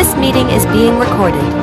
This meeting is being recorded.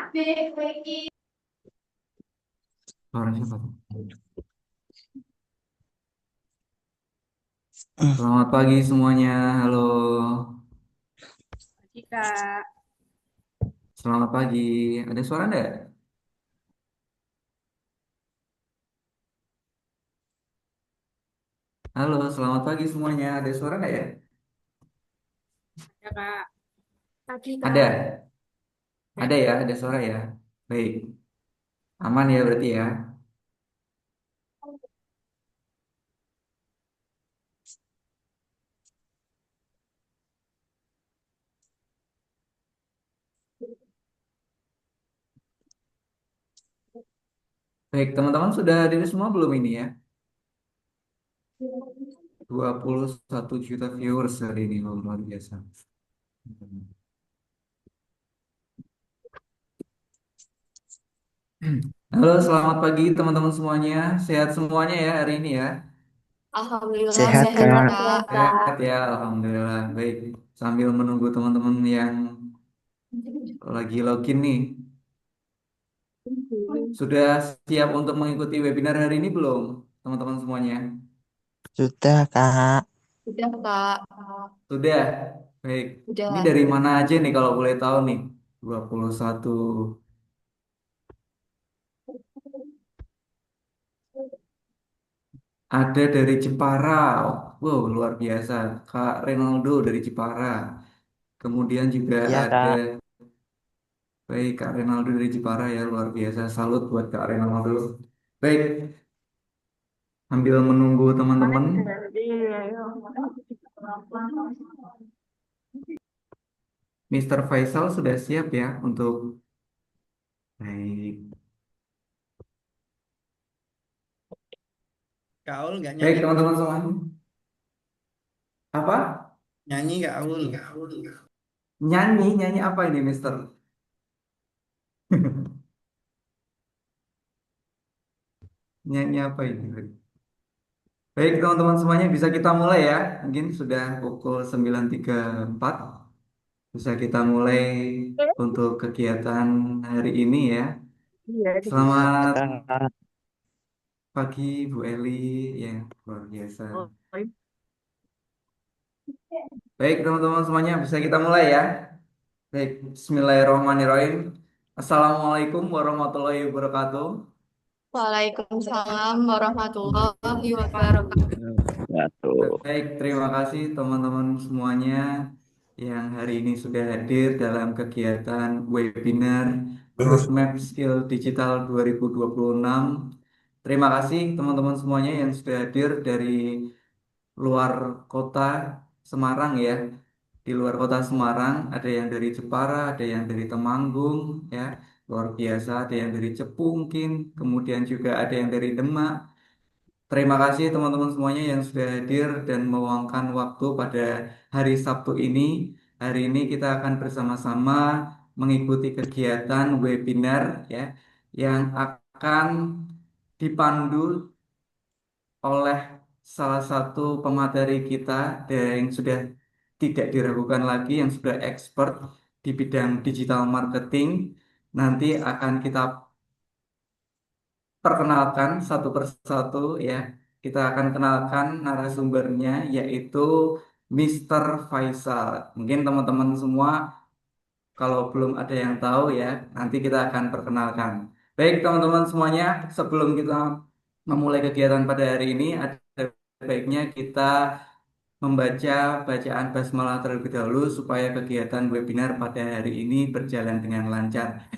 Suara siapa tuh? Selamat pagi semuanya. Halo. Jika Selamat pagi. Ada suara enggak? Halo, selamat pagi semuanya. Ada suara enggak ya? ya Kak, pagi Kak. Ada. Ada ya, ada suara ya. Baik. Aman ya berarti ya. Baik, teman-teman sudah hadir semua belum ini ya? 21 juta viewers hari ini. Oh, luar biasa. Halo, selamat pagi teman-teman semuanya. Sehat semuanya ya hari ini ya. Alhamdulillah Sehat, sehat Kak. Kak. Sehat ya, Alhamdulillah. Baik, sambil menunggu teman-teman yang lagi login nih. Sudah siap untuk mengikuti webinar hari ini belum, teman-teman semuanya? Sudah, Kak. Udah Kak, Sudah. Baik. Ini udah. dari mana aja nih kalau boleh tahu nih? 21. Ada dari Jepara. Wow, luar biasa. Kak Renaldo dari Jepara. Kemudian juga Iya, ada, Kak. baik, Kak Renaldo dari Jepara ya, luar biasa. Salut buat Kak Renaldo. Baik, sambil menunggu teman-teman. Mr. Faisal sudah siap ya untuk, baik. Kak Aul nggak Baik, nyanyi, teman-teman semuanya. Apa? nyanyi Kak Aul. Nyanyi, nyanyi apa ini, Mister? Nyanyi apa ini? Baik, teman-teman semuanya bisa kita mulai ya. Mungkin sudah pukul 9.34. Bisa kita mulai untuk kegiatan hari ini ya. Iya, Selamat Kak. pagi, Bu Eli. Ya, luar biasa. Baik, teman-teman semuanya bisa kita mulai ya. Baik, Bismillahirrahmanirrahim. Assalamualaikum warahmatullahi wabarakatuh. Waalaikumsalam warahmatullahi wabarakatuh. Ya, tuh. Baik, terima kasih teman-teman semuanya yang hari ini sudah hadir dalam kegiatan webinar Roadmap Skill Digital 2026. Terima kasih teman-teman semuanya yang sudah hadir dari luar kota Semarang ya. Di luar kota Semarang ada yang dari Jepara, ada yang dari Temanggung ya. Luar biasa, ada yang dari Cepu mungkin, kemudian juga ada yang dari Demak. Terima kasih teman-teman semuanya yang sudah hadir dan meluangkan waktu pada hari Sabtu ini. Hari ini kita akan bersama-sama mengikuti kegiatan webinar ya yang akan dipandu oleh salah satu pemateri kita yang sudah tidak diragukan lagi, yang sudah expert di bidang digital marketing. Nanti akan kita perkenalkan satu persatu ya. Kita akan kenalkan narasumbernya yaitu Mr. Faisal. Mungkin teman-teman semua kalau belum ada yang tahu ya, nanti kita akan perkenalkan. Baik teman-teman semuanya, sebelum kita memulai kegiatan pada hari ini, ada baiknya kita membaca bacaan basmalah terlebih dahulu supaya kegiatan webinar pada hari ini berjalan dengan lancar.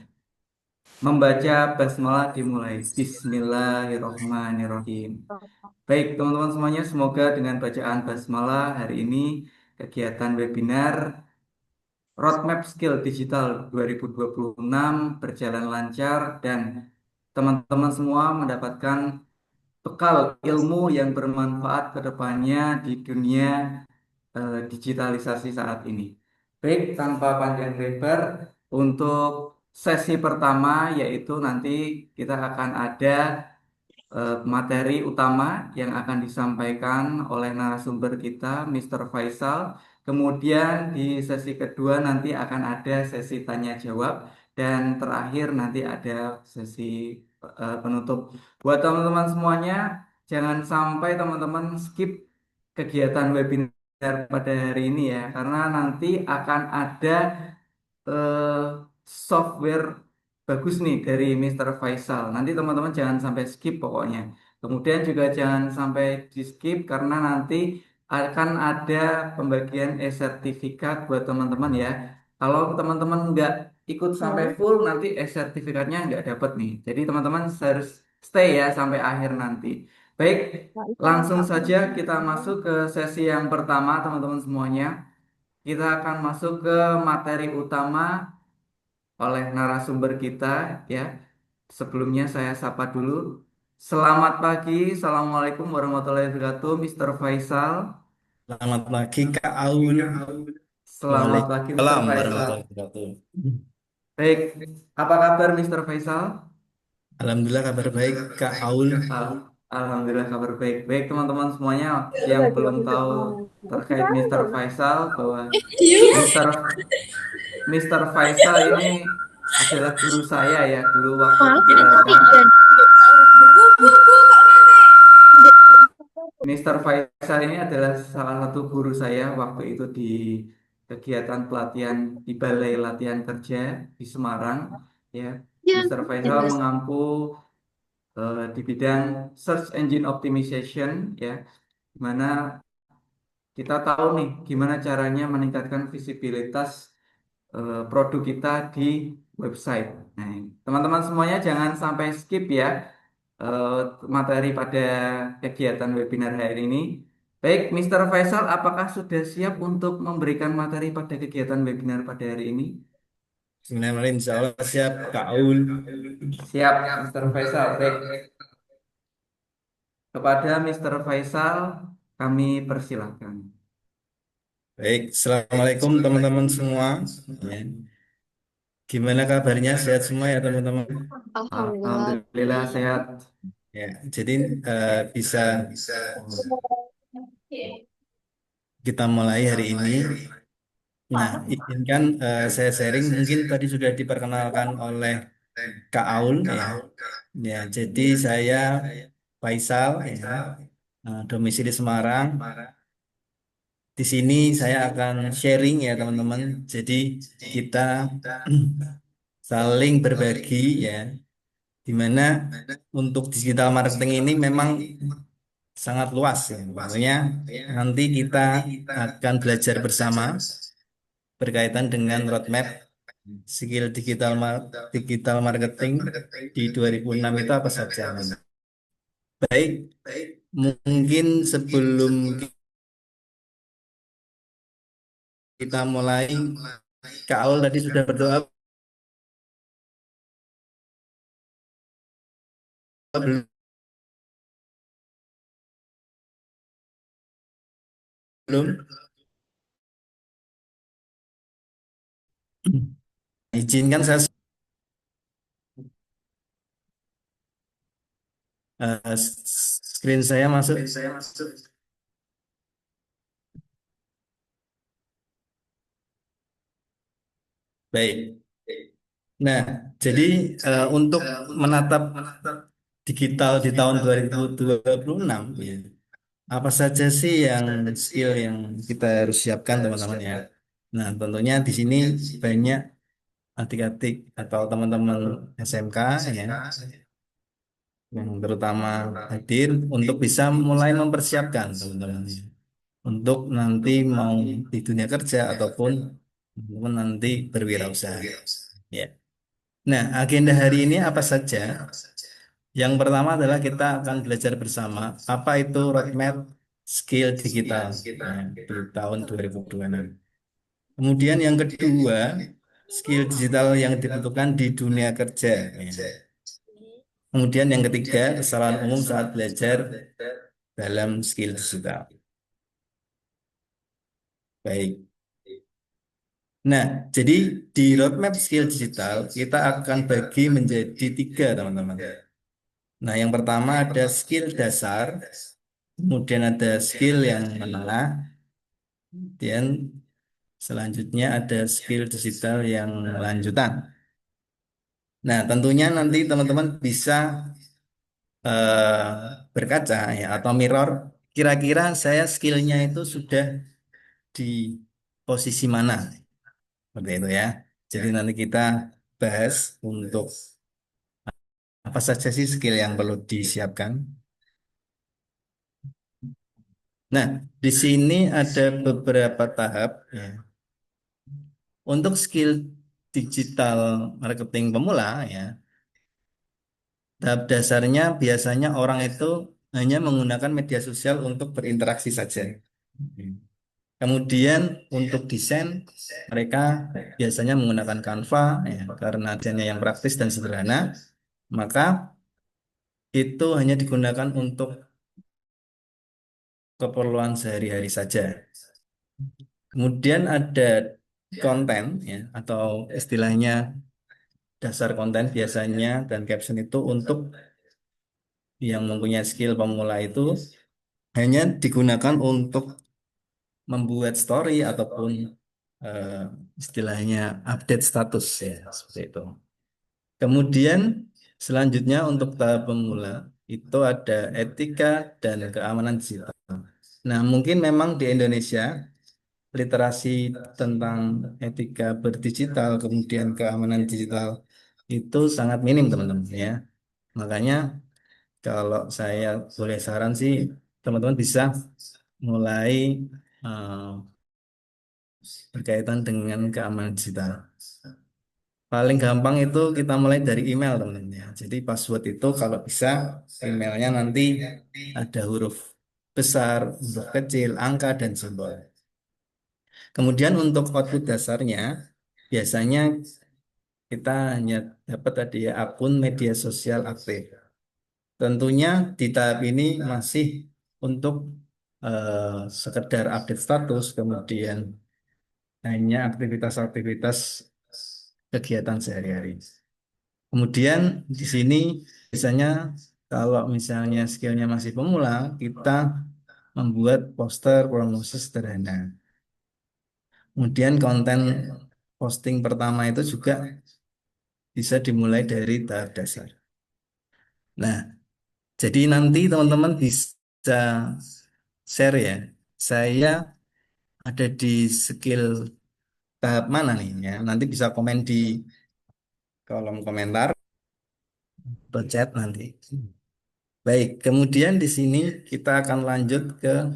Membaca basmalah dimulai. Bismillahirrahmanirrahim. Baik, teman-teman semuanya, semoga dengan bacaan basmalah hari ini kegiatan webinar Roadmap Skill Digital 2026 berjalan lancar dan teman-teman semua mendapatkan bekal ilmu yang bermanfaat ke depannya di dunia digitalisasi saat ini. Baik, tanpa panjang lebar, untuk sesi pertama yaitu nanti kita akan ada materi utama yang akan disampaikan oleh narasumber kita, Mr. Faisal. Kemudian di sesi kedua nanti akan ada sesi tanya jawab Dan terakhir nanti ada sesi penutup. Buat teman-teman semuanya, jangan sampai teman-teman skip kegiatan webinar pada hari ini ya, karena nanti akan ada eh, software bagus nih dari Mr. Faisal. Nanti teman-teman jangan sampai skip pokoknya. Kemudian juga jangan sampai di skip karena nanti akan ada pembagian e-sertifikat buat teman-teman ya. Kalau teman-teman nggak ikut sampai Hmm. full, nanti e-sertifikatnya nggak dapat nih. Jadi teman-teman harus stay ya sampai akhir nanti. Baik, Nah, itu langsung Kak. saja kita masuk ke sesi yang pertama teman-teman semuanya. Kita akan masuk ke materi utama oleh narasumber kita ya. Sebelumnya saya sapa dulu. Selamat pagi, Assalamualaikum warahmatullahi wabarakatuh, Mr. Faisal. Selamat pagi Kak Aul. Selamat pagi, Mr. Waalaikumsalam Faisal. warahmatullahi wabarakatuh. Baik, apa kabar Mr. Faisal? Alhamdulillah kabar baik Kak Aul. Alhamdulillah kabar baik. Baik teman-teman semuanya yang belum tahu terkait Mr. Faisal bahwa Mr. Mr. Faisal ini adalah guru saya ya dulu waktu di Belanda. Mr. Faisal ini adalah salah satu guru saya waktu itu di kegiatan pelatihan di Balai Latihan Kerja di Semarang. Ya, Mr. Faisal mengampu di bidang Search Engine Optimization, ya, di mana kita tahu nih gimana caranya meningkatkan visibilitas produk kita di website. Nah, teman-teman semuanya jangan sampai skip ya eh, materi pada kegiatan webinar hari ini. Baik, Mr. Faisal, apakah sudah siap untuk memberikan materi pada kegiatan webinar pada hari ini? Bismillahirrahmanirrahim. Insya Allah siap Kak Aul. Siap, Mr. Faisal. Baik, kepada Mr. Faisal kami persilahkan. Baik, Assalamualaikum teman-teman semua. Ya. Gimana kabarnya? Sehat semua ya teman-teman? Alhamdulillah. Alhamdulillah sehat. Ya, jadi bisa kita mulai hari ini. Nah, izinkan saya sharing. Mungkin tadi sudah diperkenalkan oleh Kak Aul ya. Ya, jadi saya Faisal ya, domisili Semarang. Di sini saya akan sharing ya teman-teman. Jadi kita saling berbagi ya. Di mana untuk digital marketing ini memang sangat luas ya. Makanya nanti kita akan belajar bersama berkaitan dengan roadmap skill digital marketing di 2006 itu apa saja. Baik, mungkin sebelum kita mulai, Kak Aul tadi sudah berdoa belum? Izinkan saya screen saya masuk. Baik. Nah, jadi untuk menatap digital di tahun 2026 ya, apa saja sih yang skill yang kita harus siapkan teman-teman ya. Nah, tentunya di sini banyak adik-adik atau teman-teman SMK ya yang terutama hadir untuk bisa mulai mempersiapkan teman-teman ya. Untuk nanti mau di dunia kerja ataupun teman-teman nanti berwirausaha. Ya. Nah, agenda hari ini apa saja? Yang pertama adalah kita akan belajar bersama apa itu roadmap skill digital ya, di tahun 2026. Kemudian yang kedua, skill digital yang dibutuhkan di dunia kerja. Ya. Kemudian yang ketiga, kesalahan umum saat belajar dalam skill digital. Baik. Nah, jadi di roadmap skill digital kita akan bagi menjadi tiga, teman-teman. Nah, yang pertama ada skill dasar, kemudian ada skill yang menengah, dan selanjutnya ada skill digital yang lanjutan. Nah, tentunya nanti teman-teman bisa berkaca ya atau mirror. Kira-kira saya skillnya itu sudah di posisi mana? Seperti itu ya. Jadi nanti kita bahas untuk apa saja sih skill yang perlu disiapkan. Nah, di sini ada beberapa tahap ya. Untuk skill digital marketing pemula ya, tahap dasarnya biasanya orang itu hanya menggunakan media sosial untuk berinteraksi saja. Kemudian untuk desain mereka biasanya menggunakan Canva ya, karena desainnya yang praktis dan sederhana, maka itu hanya digunakan untuk keperluan sehari-hari saja. Kemudian ada konten ya atau istilahnya dasar konten biasanya dan caption itu untuk yang mempunyai skill pemula itu hanya digunakan untuk membuat story ataupun eh, istilahnya update status ya seperti itu. Kemudian selanjutnya untuk tahap pemula itu ada etika dan keamanan digital. Nah, mungkin memang di Indonesia literasi tentang etika berdigital kemudian keamanan digital itu sangat minim teman-teman ya. Makanya kalau saya boleh saran sih teman-teman bisa mulai eh, berkaitan dengan keamanan digital. Paling gampang itu kita mulai dari email teman-teman ya. Jadi password itu kalau bisa emailnya nanti ada huruf besar, huruf kecil, angka dan simbol. Kemudian untuk output dasarnya biasanya kita hanya dapat tadi ya akun media sosial aktif. Tentunya di tahap ini masih untuk sekedar update status, kemudian hanya aktivitas-aktivitas kegiatan sehari-hari. Kemudian di sini biasanya kalau misalnya skillnya masih pemula, kita membuat poster promosi sederhana. Kemudian konten posting pertama itu juga bisa dimulai dari tahap dasar. Nah, jadi nanti teman-teman bisa share ya. Saya ada di skill tahap mana nih ya. Nanti bisa komen di kolom komentar atau chat nanti. Baik, kemudian di sini kita akan lanjut ke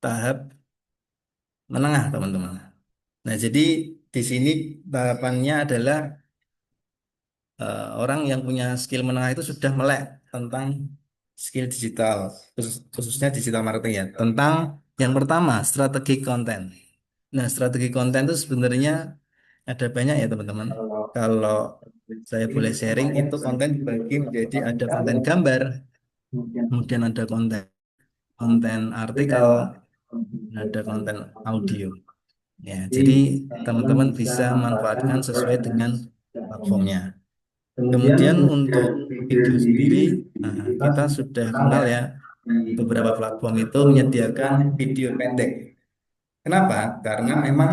tahap menengah, teman-teman. Nah, jadi di sini tahapannya adalah orang yang punya skill menengah itu sudah melek tentang skill digital, khususnya digital marketing ya. Tentang yang pertama, strategi konten. Nah, strategi konten itu sebenarnya ada banyak ya, teman-teman. Kalau saya boleh sharing, itu konten dibagi menjadi ada konten gambar, kemudian ada konten konten artikel, dan ada konten audio. Ya, jadi teman-teman bisa manfaatkan sesuai dengan platformnya. Kemudian untuk video sendiri, nah, kita sudah kenal ya, beberapa platform itu menyediakan video pendek. Kenapa? Karena memang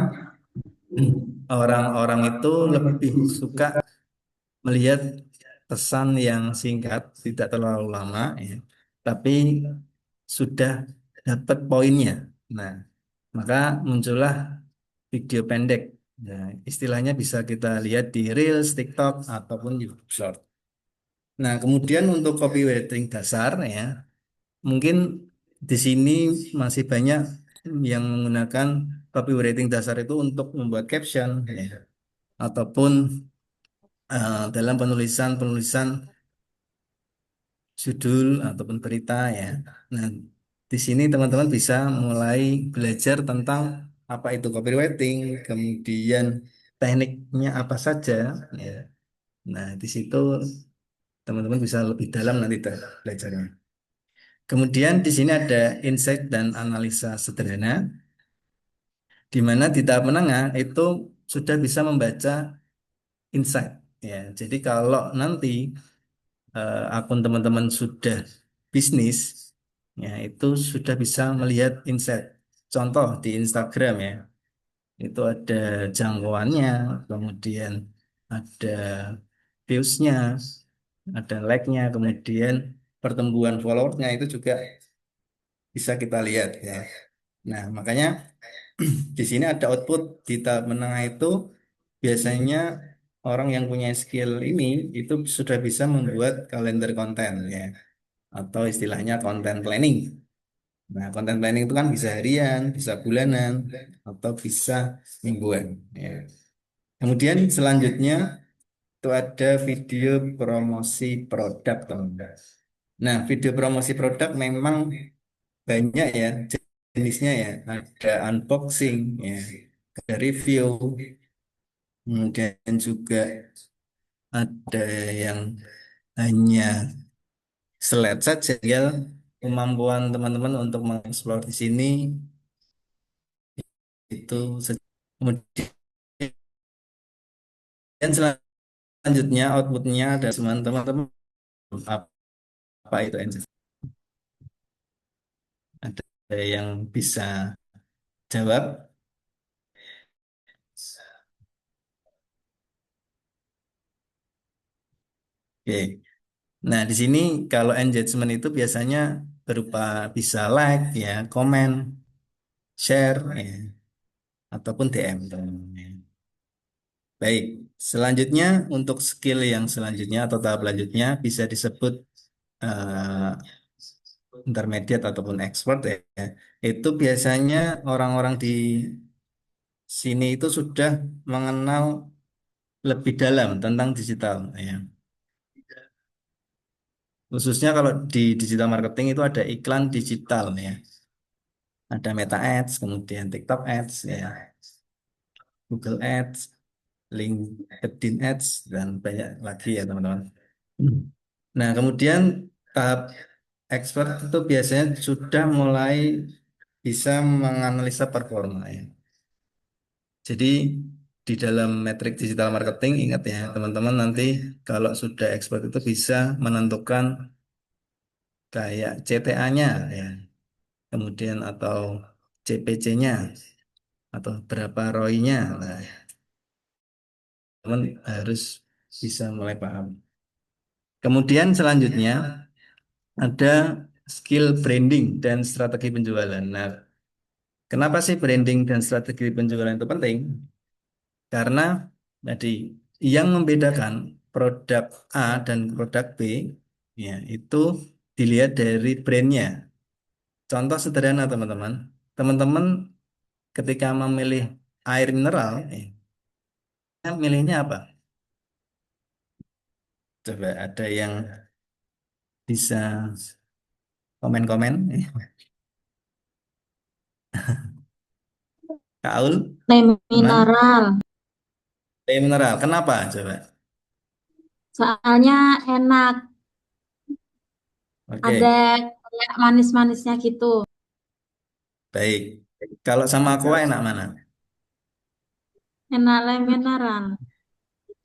orang-orang itu lebih suka melihat pesan yang singkat, tidak terlalu lama, ya, tapi sudah dapat poinnya. Nah, maka muncullah video pendek. Nah, istilahnya bisa kita lihat di Reels, TikTok, ataupun YouTube Short. Nah, kemudian untuk copywriting dasar ya, mungkin di sini masih banyak yang menggunakan copywriting dasar itu untuk membuat caption ya, ataupun dalam penulisan-penulisan judul ataupun berita ya. Nah, di sini teman-teman bisa mulai belajar tentang apa itu copywriting, kemudian tekniknya apa saja ya. Nah, di situ teman-teman bisa lebih dalam nanti belajarnya. Kemudian di sini ada insight dan analisa sederhana, di mana di tahap menengah itu sudah bisa membaca insight. Ya, jadi kalau nanti akun teman-teman sudah bisnis, ya itu sudah bisa melihat insight. Contoh di Instagram ya, itu ada jangkauannya, kemudian ada views-nya, ada like-nya, kemudian pertumbuhan followersnya itu juga bisa kita lihat ya. Nah, makanya di sini ada output di tahap menengah itu biasanya orang yang punya skill ini itu sudah bisa membuat kalender konten ya, atau istilahnya konten planning. Nah, konten planning itu kan bisa harian, bisa bulanan, atau bisa mingguan ya. Kemudian selanjutnya itu ada video promosi produk, teman-teman. Nah, video promosi produk memang banyak ya jenisnya ya. Ada unboxing ya, ada review, kemudian juga ada yang hanya slide saja. Tinggal kemampuan teman-teman untuk mengeksplor di sini itu. Kemudian selanjutnya outputnya ada teman-teman apa itu NC. Ada yang bisa jawab? Oke. Nah, di sini kalau engagement itu biasanya berupa bisa like ya, komen, share ya, ataupun DM teman-teman. Baik, selanjutnya untuk skill yang selanjutnya atau tahap selanjutnya bisa disebut eh, intermediate ataupun expert ya. Itu biasanya orang-orang di sini itu sudah mengenal lebih dalam tentang digital ya. Khususnya kalau di digital marketing itu ada iklan digital ya. Ada Meta Ads, kemudian TikTok Ads ya, Google Ads, LinkedIn Ads dan banyak lagi ya teman-teman. Nah, kemudian tahap expert itu biasanya sudah mulai bisa menganalisa performa ya. Jadi di dalam metrik digital marketing ingat ya teman-teman, nanti kalau sudah expert itu bisa menentukan kayak CTA-nya ya, kemudian atau CPC-nya atau berapa ROI-nya. Nah, teman harus bisa mulai paham. Kemudian selanjutnya ada skill branding dan strategi penjualan. Nah, kenapa sih branding dan strategi penjualan itu penting? Karena tadi yang membedakan produk A dan produk B ya itu dilihat dari brandnya. Contoh sederhana teman-teman. Teman-teman ketika memilih air mineral, milihnya apa? Coba ada yang bisa komen-komen? Kak Aul, Teh teman, mineral, air mineral. Kenapa? Coba. soalnya enak, ada Oke, kayak manis-manisnya gitu. baik. Kalau sama aqua enak mana? Enak teh mineral.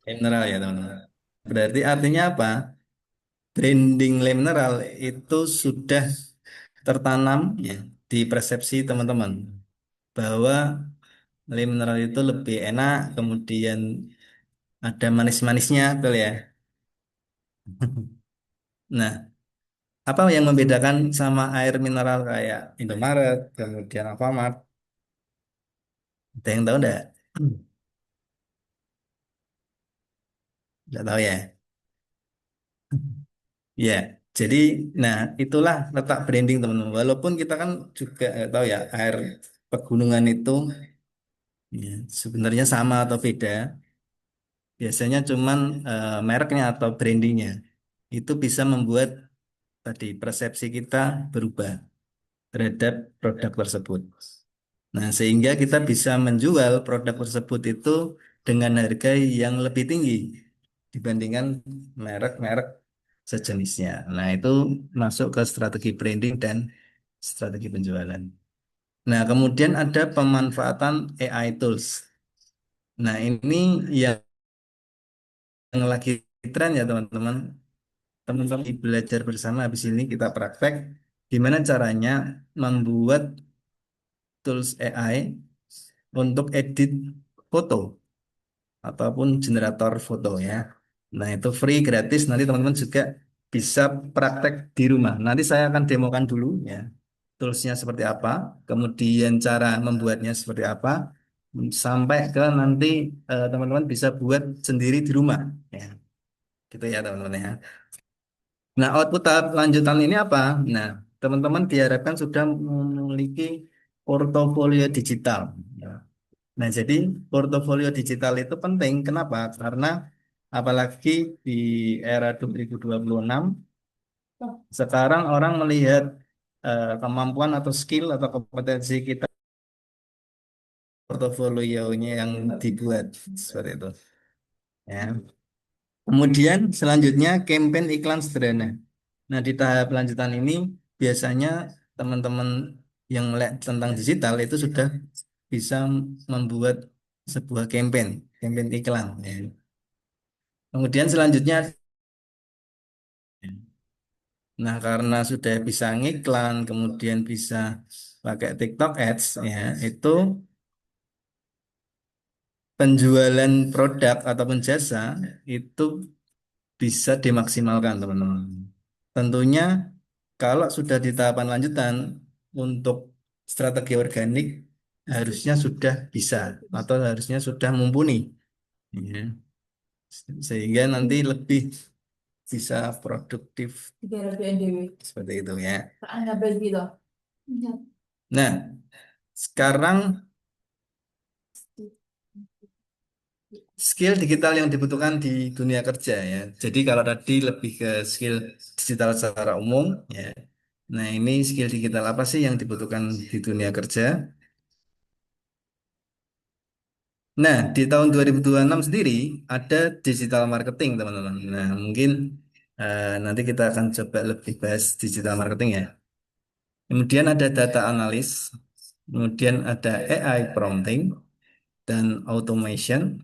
Air mineral ya teman-teman. Berarti artinya apa? Branding le mineral itu sudah tertanam ya di persepsi teman-teman bahwa le mineral itu lebih enak, kemudian ada manis-manisnya, betul ya. Nah, apa yang membedakan sama air mineral kayak Indomaret, kemudian Alfamart? Ada yang tahu enggak? Enggak tahu ya. Ya, jadi nah itulah letak branding teman-teman. Walaupun kita kan juga tahu ya air pegunungan itu ya, sebenarnya sama atau beda. Biasanya cuman mereknya atau brandingnya itu bisa membuat tadi persepsi kita berubah terhadap produk tersebut. Nah, sehingga kita bisa menjual produk tersebut itu dengan harga yang lebih tinggi dibandingkan merek-merek sejenisnya. Nah, itu masuk ke strategi branding dan strategi penjualan. Nah, kemudian ada pemanfaatan AI tools. Nah, ini yang lagi tren ya teman-teman. Teman-teman belajar bersama habis ini kita praktek gimana caranya membuat tools AI untuk edit foto ataupun generator foto ya. Nah, itu free gratis. Nanti teman-teman juga bisa praktek di rumah. Nanti saya akan demokan dulu ya. Toolsnya seperti apa, kemudian cara membuatnya seperti apa, sampai ke nanti teman-teman bisa buat sendiri di rumah. Ya, gitu ya teman-teman ya. Nah, output tahap lanjutan ini apa? Nah, teman-teman diharapkan sudah memiliki portofolio digital. Ya. Nah, jadi portofolio digital itu penting. Kenapa? Karena apalagi di era 2026, sekarang orang melihat kemampuan atau skill atau kompetensi kita portofolionya yang dibuat seperti itu. Ya. Kemudian selanjutnya campaign iklan sederhana. Nah, di tahap lanjutan ini biasanya teman-teman yang melek tentang digital itu sudah bisa membuat sebuah campaign iklan. Ya. Kemudian selanjutnya, nah karena sudah bisa ngiklan, kemudian bisa pakai TikTok Ads, ya itu penjualan produk ataupun jasa itu bisa dimaksimalkan teman-teman. Tentunya kalau sudah di tahapan lanjutan untuk strategi organik harusnya sudah bisa atau harusnya sudah mumpuni, ya. Sehingga nanti lebih bisa produktif seperti itu ya. Nah, sekarang skill digital yang dibutuhkan di dunia kerja ya. Jadi kalau tadi lebih ke skill digital secara umum ya. Nah, ini skill digital apa sih yang dibutuhkan di dunia kerja? Nah, di tahun 2026 sendiri ada digital marketing, teman-teman. Nah, mungkin nanti kita akan coba lebih bahas digital marketing ya. Kemudian ada data analis, kemudian ada AI prompting dan automation,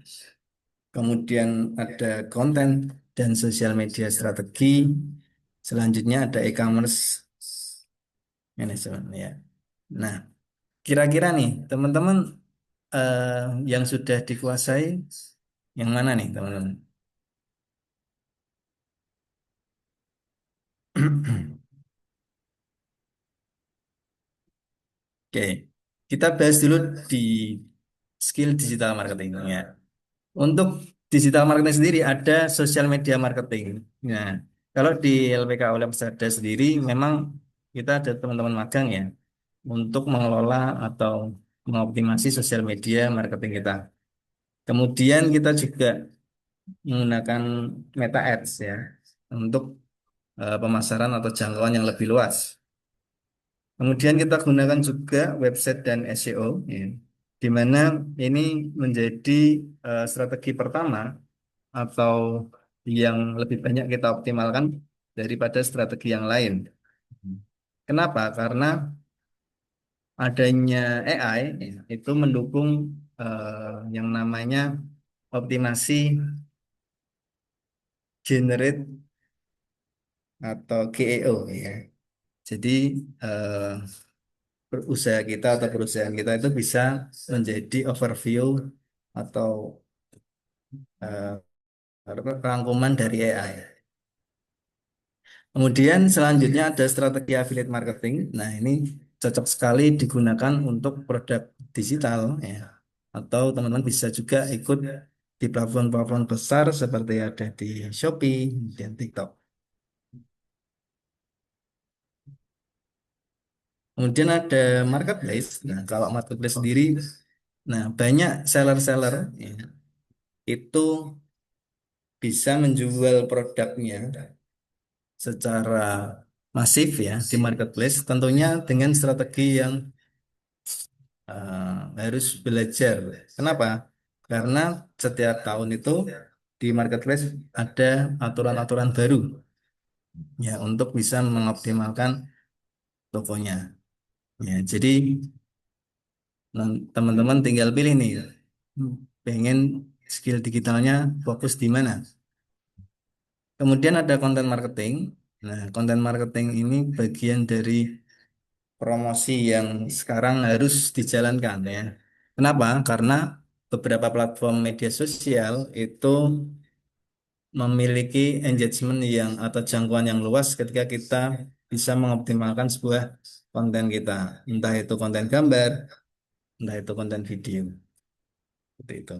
kemudian ada konten dan sosial media strategi, selanjutnya ada e-commerce management ya. Nah, kira-kira nih teman-teman eh, yang sudah dikuasai yang mana nih teman-teman? Oke, kita bahas dulu di skill digital marketing ya. Untuk digital marketing sendiri ada social media marketing. Nah, kalau di LPK Oleh Persada sendiri memang kita ada teman-teman magang ya untuk mengelola atau mengoptimasi sosial media marketing kita. Kemudian kita juga menggunakan Meta Ads ya untuk pemasaran atau jangkauan yang lebih luas. Kemudian kita gunakan juga website dan SEO, ya, di mana ini menjadi strategi pertama atau yang lebih banyak kita optimalkan daripada strategi yang lain. Kenapa? Karena adanya AI ya, itu mendukung yang namanya optimasi generate atau GEO ya. Jadi eh, usaha kita atau perusahaan kita itu bisa menjadi overview atau rangkuman dari AI. Kemudian selanjutnya ada strategi affiliate marketing. Nah, ini cocok sekali digunakan untuk produk digital ya. Atau teman-teman bisa juga ikut di platform-platform besar seperti ada di Shopee dan TikTok. Kemudian ada marketplace. Nah, kalau marketplace sendiri, nah banyak seller-seller ya, itu bisa menjual produknya secara masif ya di marketplace, tentunya dengan strategi yang harus belajar. Kenapa? Karena setiap tahun itu di marketplace ada aturan-aturan baru ya untuk bisa mengoptimalkan tokonya. Ya, jadi teman-teman tinggal pilih nih, pengen skill digitalnya fokus di mana. Kemudian ada konten marketing. Nah, konten marketing ini bagian dari promosi yang sekarang harus dijalankan ya. Kenapa? Karena beberapa platform media sosial itu memiliki engagement yang atau jangkauan yang luas ketika kita bisa mengoptimalkan sebuah konten kita, entah itu konten gambar, entah itu konten video, seperti itu.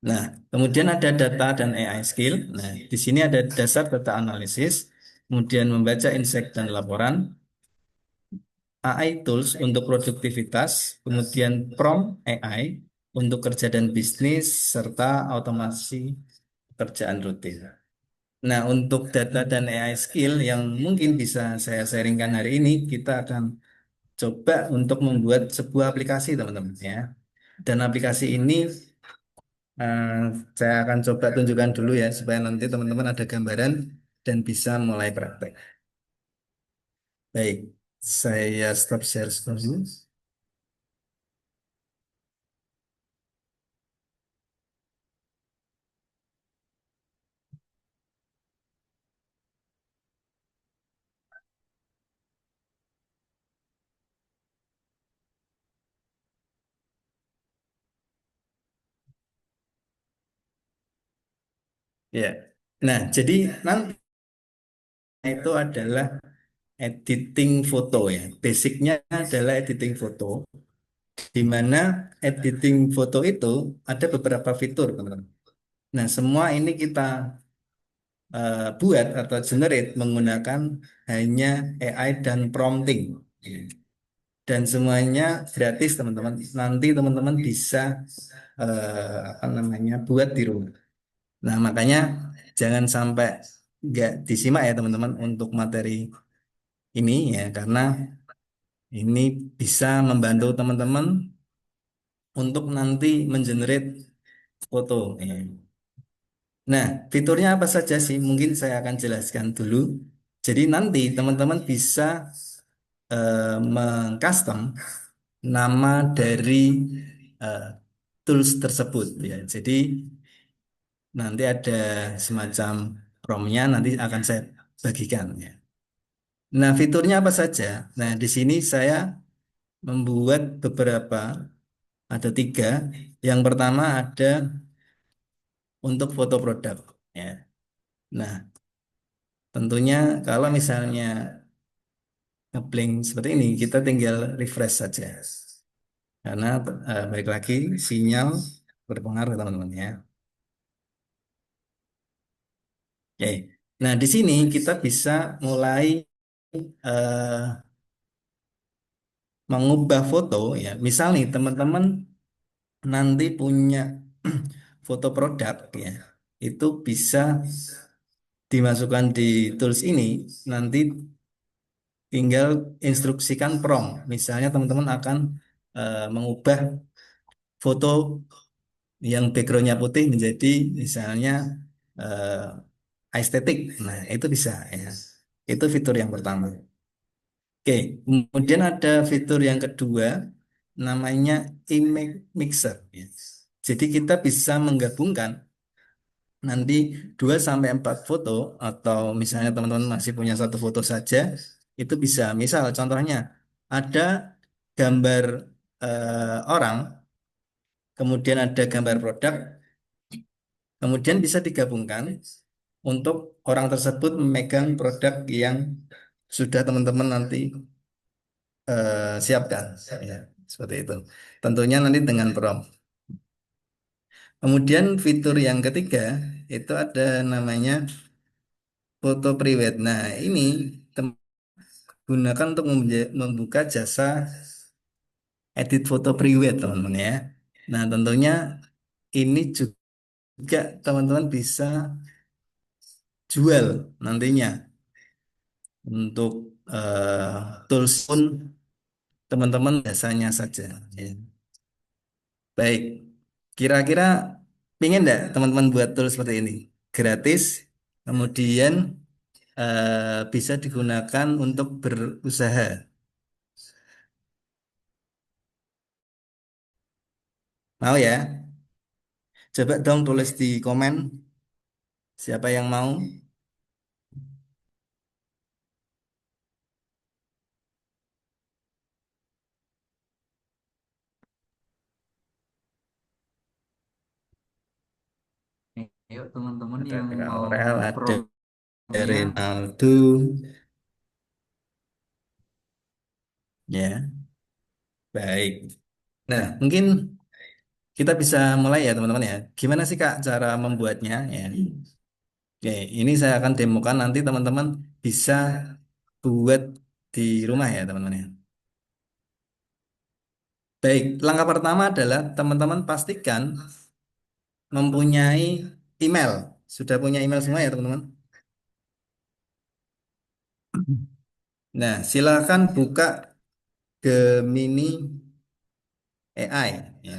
Nah, kemudian ada data dan AI skill. Nah, di sini ada dasar data analisis, kemudian membaca insight dan laporan, AI tools untuk produktivitas, kemudian prompt AI untuk kerja dan bisnis, serta otomasi pekerjaan rutin. Nah, untuk data dan AI skill yang mungkin bisa saya sharingkan hari ini, kita akan coba untuk membuat sebuah aplikasi, teman-teman, ya. Dan aplikasi ini eh, saya akan coba tunjukkan dulu ya, supaya nanti teman-teman ada gambaran dan bisa mulai praktek. Baik, saya stop share screen dulu. Ya. Nah, jadi nanti itu adalah editing foto ya. Basicnya adalah editing foto, di mana editing foto itu ada beberapa fitur, teman-teman. Nah, semua ini kita buat atau generate menggunakan hanya AI dan prompting. Dan semuanya gratis, teman-teman. Nanti teman-teman bisa apa namanya buat di rumah. Nah, makanya jangan sampai nggak disimak ya, teman-teman, untuk materi ini ya, karena ini bisa membantu teman-teman untuk nanti mengenerate foto. Ya. Nah, fiturnya apa saja sih? Mungkin saya akan jelaskan dulu. Jadi nanti teman-teman bisa mengcustom nama dari eh, tools tersebut ya. Jadi nanti ada semacam promnya, nanti akan saya bagikan ya. Nah, fiturnya apa saja? Nah, di sini saya membuat beberapa, ada tiga. Yang pertama ada untuk foto produk ya. Nah, tentunya kalau misalnya ngeblank seperti ini, kita tinggal refresh saja. Karena balik lagi sinyal berpengaruh, teman-teman ya. Oke. Nah, di sini kita bisa mulai eh, mengubah foto ya. Misal nih teman-teman nanti punya foto produk ya. Itu bisa dimasukkan di tools ini, nanti tinggal instruksikan prompt. Misalnya teman-teman akan mengubah foto yang backgroundnya putih menjadi misalnya estetik. Nah, itu bisa ya. Itu fitur yang pertama. Oke, kemudian ada fitur yang kedua namanya image mixer. Ya. Jadi kita bisa menggabungkan nanti 2 sampai 4 foto, atau misalnya teman-teman masih punya satu foto saja, itu bisa. Misal contohnya ada gambar orang, kemudian ada gambar produk, kemudian bisa digabungkan untuk orang tersebut memegang produk yang sudah teman-teman nanti siapkan ya, seperti itu. Tentunya nanti dengan prompt. Kemudian fitur yang ketiga itu ada namanya foto private. Nah, ini gunakan untuk membuka jasa edit foto private, teman-teman ya. Nah, tentunya ini juga teman-teman bisa jual nantinya untuk tools pun teman-teman biasanya saja. Ya. Baik, kira-kira pengen enggak teman-teman buat tool seperti ini? Gratis, kemudian bisa digunakan untuk berusaha. Mau ya? Coba dong tulis di komen siapa yang mau. Ayo teman-teman Ada yang mau Aurel, ada promnya, Renaldo, ya, baik. Nah, mungkin kita bisa mulai ya teman-teman ya. Gimana sih Kak cara membuatnya? Ya. Oke, ini saya akan demokan nanti teman-teman bisa buat di rumah ya teman-teman ya. Baik, langkah pertama adalah teman-teman pastikan mempunyai email. Sudah punya email semua ya teman-teman? Nah, silakan buka Gemini AI. Ya.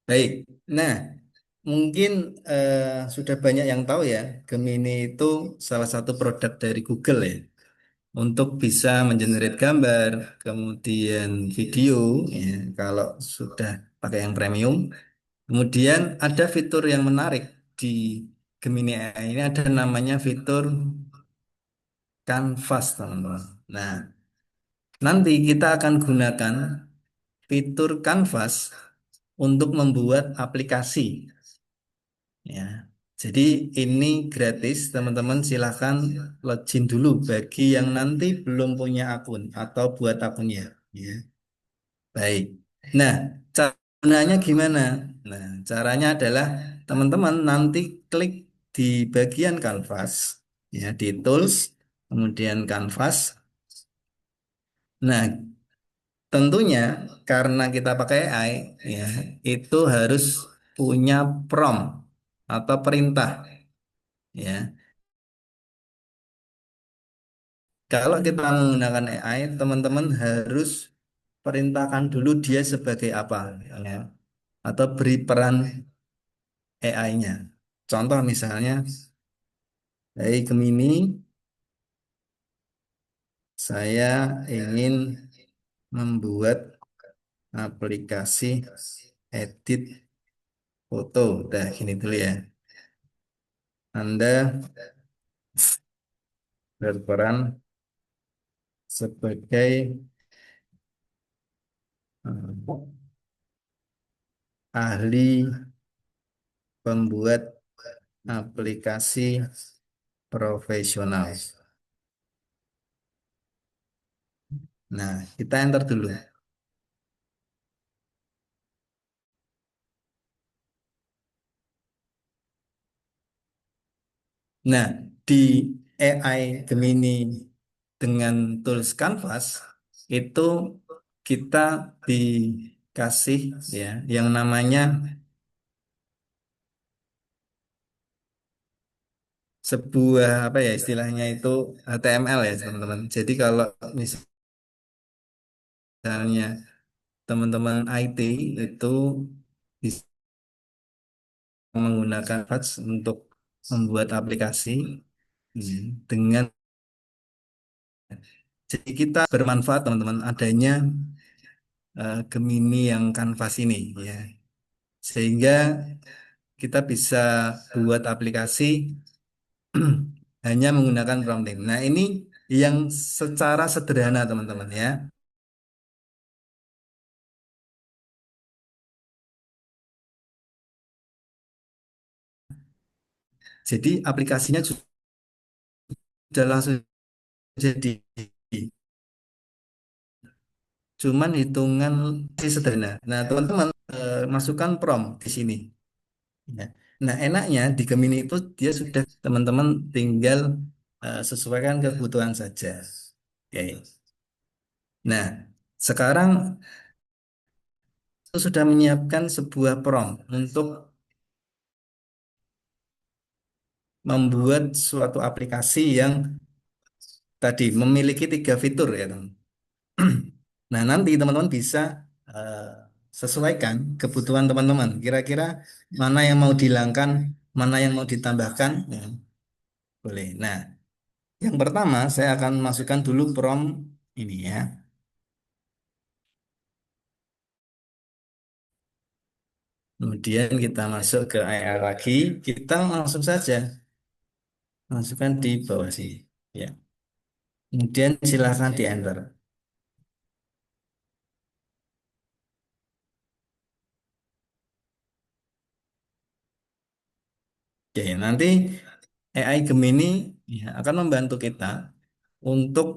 Baik, nah mungkin sudah banyak yang tahu ya, Gemini itu salah satu produk dari Google ya, untuk bisa mengenerate gambar, kemudian video, ya, kalau sudah pakai yang premium. Kemudian ada fitur yang menarik di Gemini AI ini ada namanya fitur Canvas, teman-teman. Nah, nanti kita akan gunakan fitur Canvas untuk membuat aplikasi. Ya, jadi ini gratis, teman-teman silahkan login dulu bagi yang nanti belum punya akun atau buat akunnya. Ya, baik. Nah, caranya gimana? Nah, caranya adalah teman-teman nanti klik di bagian kanvas, ya di tools, kemudian kanvas. Nah, tentunya karena kita pakai AI, ya itu harus punya prompt atau perintah. Ya, kalau kita menggunakan AI, teman-teman harus perintahkan dulu dia sebagai apa, ya, atau beri peran AI-nya. Contoh misalnya, hey Gemini, saya ingin membuat aplikasi edit foto. Udah gini dulu ya. Anda berperan sebagai ahli pembuat aplikasi profesional. Nah, kita enter dulu. Nah, di AI Gemini dengan tools Canvas itu kita dikasih ya yang namanya sebuah apa ya istilahnya itu HTML ya teman-teman. Jadi kalau misalnya teman-teman IT itu bisa menggunakan Canvas untuk membuat aplikasi dengan jadi kita bermanfaat teman-teman adanya Gemini yang kanvas ini ya sehingga kita bisa buat aplikasi hanya menggunakan prompting. Nah ini yang secara sederhana teman-teman ya. Jadi aplikasinya sudah langsung jadi cuman hitungan sederhana. Nah teman-teman masukkan prompt di sini. Ya. Nah, enaknya di Gemini itu dia sudah teman-teman tinggal sesuaikan kebutuhan saja. Oke. Nah, sekarang itu sudah menyiapkan sebuah prompt untuk membuat suatu aplikasi yang tadi memiliki tiga fitur ya, teman. Nah, nanti teman-teman bisa eh, sesuaikan kebutuhan teman-teman. Kira-kira mana yang mau dihilangkan, mana yang mau ditambahkan, ya, boleh. Nah, yang pertama, saya akan masukkan dulu prompt ini ya. Kemudian kita masuk ke AI lagi, kita langsung saja masukkan di bawah sini. Ya. Kemudian silakan di enter. Oke, nanti AI Gemini ya, akan membantu kita untuk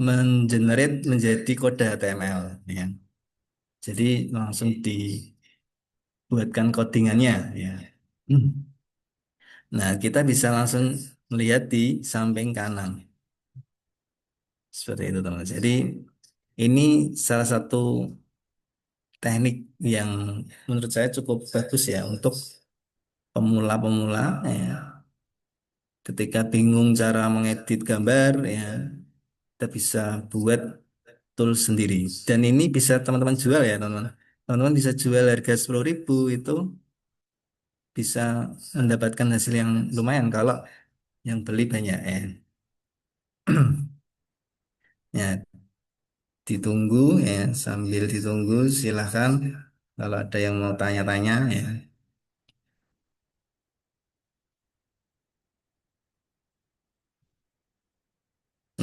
mengenerate menjadi kode HTML. Ya. Jadi langsung dibuatkan codingannya. Ya. Hmm. Nah, kita bisa langsung melihat di samping kanan. Seperti itu, teman. Jadi ini salah satu teknik yang menurut saya cukup bagus ya untuk pemula-pemula ya. Ketika bingung cara mengedit gambar ya, kita bisa buat tools sendiri. Dan ini bisa teman-teman jual ya, teman-teman. Teman-teman bisa jual harga 10.000 itu bisa mendapatkan hasil yang lumayan kalau yang beli banyak ya. Ya, ditunggu ya, sambil ditunggu silahkan kalau ada yang mau tanya-tanya ya.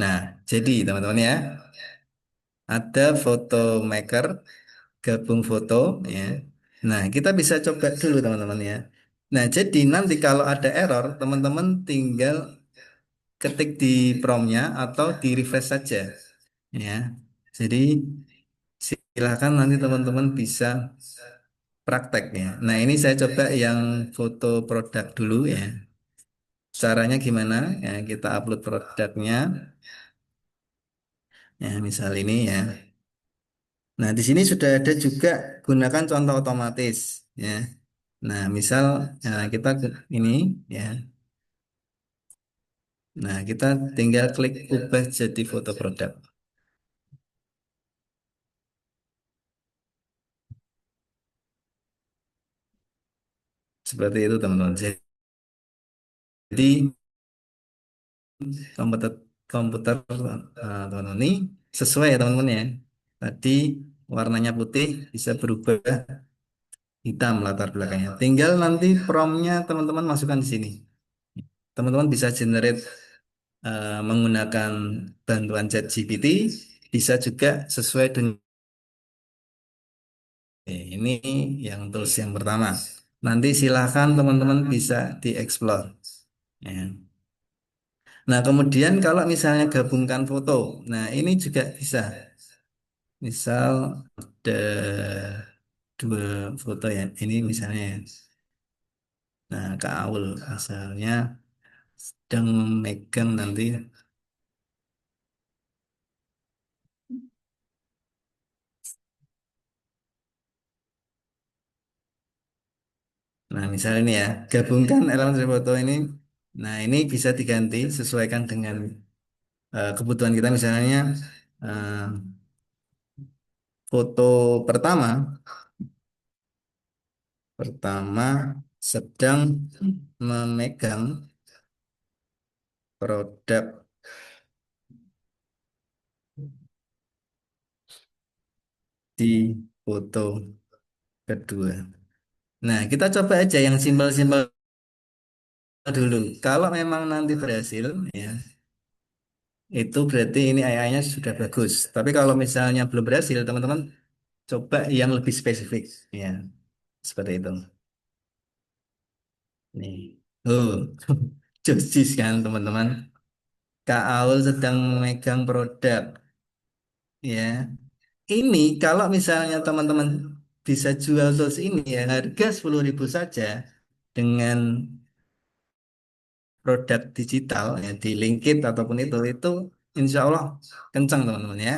Nah, jadi teman-teman ya, ada foto maker, gabung foto ya. Nah, kita bisa coba dulu teman-teman ya. Nah, jadi nanti kalau ada error, teman-teman tinggal ketik di promptnya atau di refresh saja ya. Jadi silakan nanti teman-teman bisa praktek ya. Nah, ini saya coba yang foto produk dulu ya. Caranya gimana? Ya, kita upload produknya. Ya, misal ini ya. Nah, di sini sudah ada juga gunakan contoh otomatis ya. Nah, misal ya, kita ini ya. Nah, kita tinggal klik ubah jadi foto produk. Seperti itu, teman-teman. Jadi komputer komputer teman-teman ini sesuai ya teman-teman ya. Tadi warnanya putih bisa berubah hitam latar belakangnya. Tinggal nanti promptnya teman-teman masukkan di sini. Teman-teman bisa generate menggunakan bantuan ChatGPT, bisa juga sesuai dengan ini yang tools yang pertama. Nanti silakan teman-teman bisa dieksplor. Ya. Nah, kemudian kalau misalnya gabungkan foto, nah ini juga bisa. Misal ada dua foto ya. Ini misalnya, ya. Nah Kak Aul misalnya sedang memegang nanti. Nah misalnya ini ya, gabungkan elemen dari foto ini. Nah ini bisa diganti sesuaikan dengan kebutuhan kita. Misalnya eh, foto pertama, pertama sedang memegang produk di foto kedua. Nah, kita coba aja yang simpel-simpel dulu. Kalau memang nanti berhasil, ya, itu berarti ini AI-nya sudah bagus. Tapi kalau misalnya belum berhasil, teman-teman coba yang lebih spesifik, ya, seperti itu. Nih, oh, josis kan teman-teman. Kak Aul sedang memegang produk, ya. Ini kalau misalnya teman-teman bisa jual tools ini ya harga 10.000 saja dengan produk digital ya di LinkedIn ataupun itu insya Allah kencang teman-teman ya.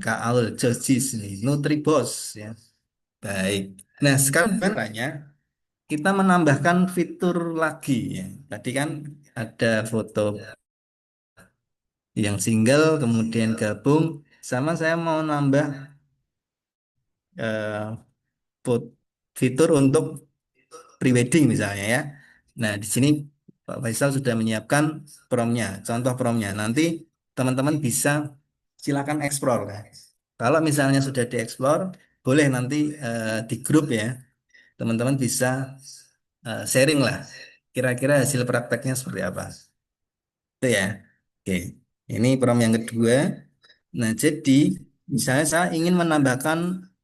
Kak Aul Josis nih Nutribos ya. Baik. Nah sekarang caranya kita menambahkan fitur lagi ya. Tadi kan ada foto yang single kemudian gabung sama saya mau nambah eh, fitur untuk prewedding misalnya ya. Nah, di sini Pak Faisal sudah menyiapkan promnya, contoh promnya. Nanti teman-teman bisa silakan eksplor. Kalau misalnya sudah dieksplor, boleh nanti di grup ya, teman-teman bisa sharing lah. Kira-kira hasil prakteknya seperti apa. Itu ya. Oke. Ini prom yang kedua. Nah, jadi misalnya saya ingin menambahkan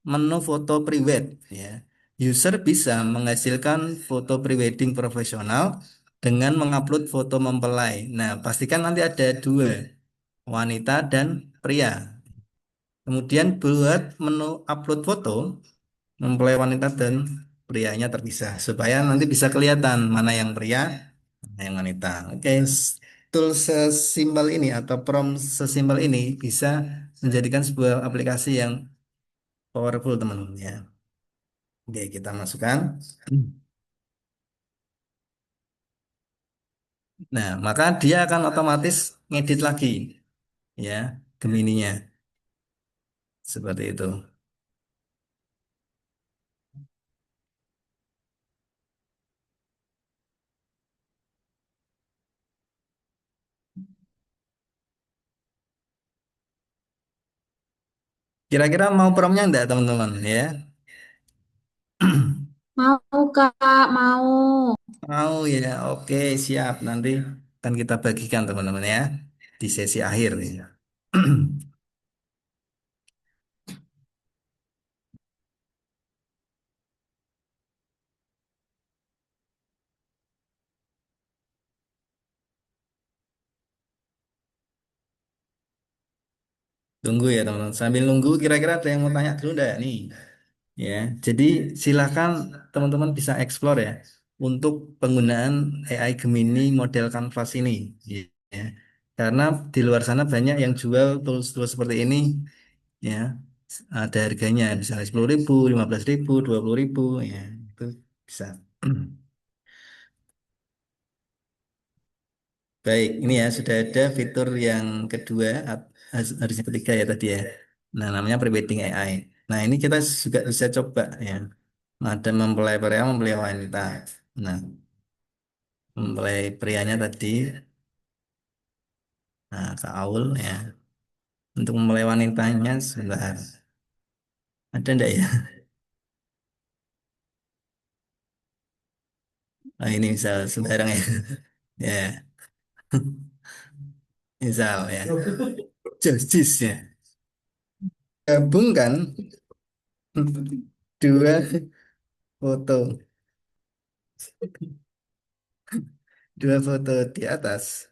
menu foto private ya. User bisa menghasilkan foto prewedding profesional dengan mengupload foto mempelai. Nah, pastikan nanti ada dua, wanita dan pria. Kemudian buat menu upload foto mempelai wanita dan prianya terpisah supaya nanti bisa kelihatan mana yang pria, mana yang wanita. Oke, tool sesimpel ini atau prompt sesimpel ini bisa menjadikan sebuah aplikasi yang powerful teman-teman ya. Oke, kita masukkan. Nah, maka dia akan otomatis ngedit lagi ya Gemininya seperti itu. Kira-kira mau promnya enggak teman-teman ya? Mau Kak, mau. Mau ya, oke siap. Nanti akan kita bagikan teman-teman ya di sesi akhir nih. Tunggu ya teman-teman. Sambil nunggu kira-kira ada yang mau tanya dulu enggak nih? Ya, jadi silakan teman-teman bisa explore ya untuk penggunaan AI Gemini model Canvas ini. Ya. Karena di luar sana banyak yang jual tools-tools seperti ini ya. Ada harganya misalnya 10.000, 15.000, 20.000 ya. Itu bisa. Baik, ini ya sudah ada fitur yang kedua, harusnya ketiga ya tadi ya. Nah, namanya prewedding AI. Nah, ini kita juga bisa coba ya. Ada mempelai pria, mempelai wanita. Nah, mempelai prianya tadi, nah, Kak Aul ya. Untuk mempelai wanitanya sebentar. Ada enggak ya? Nah, ini misal sembarang ya. Ya, misal ya. Justice ya. Gabungkan dua foto, dua foto di atas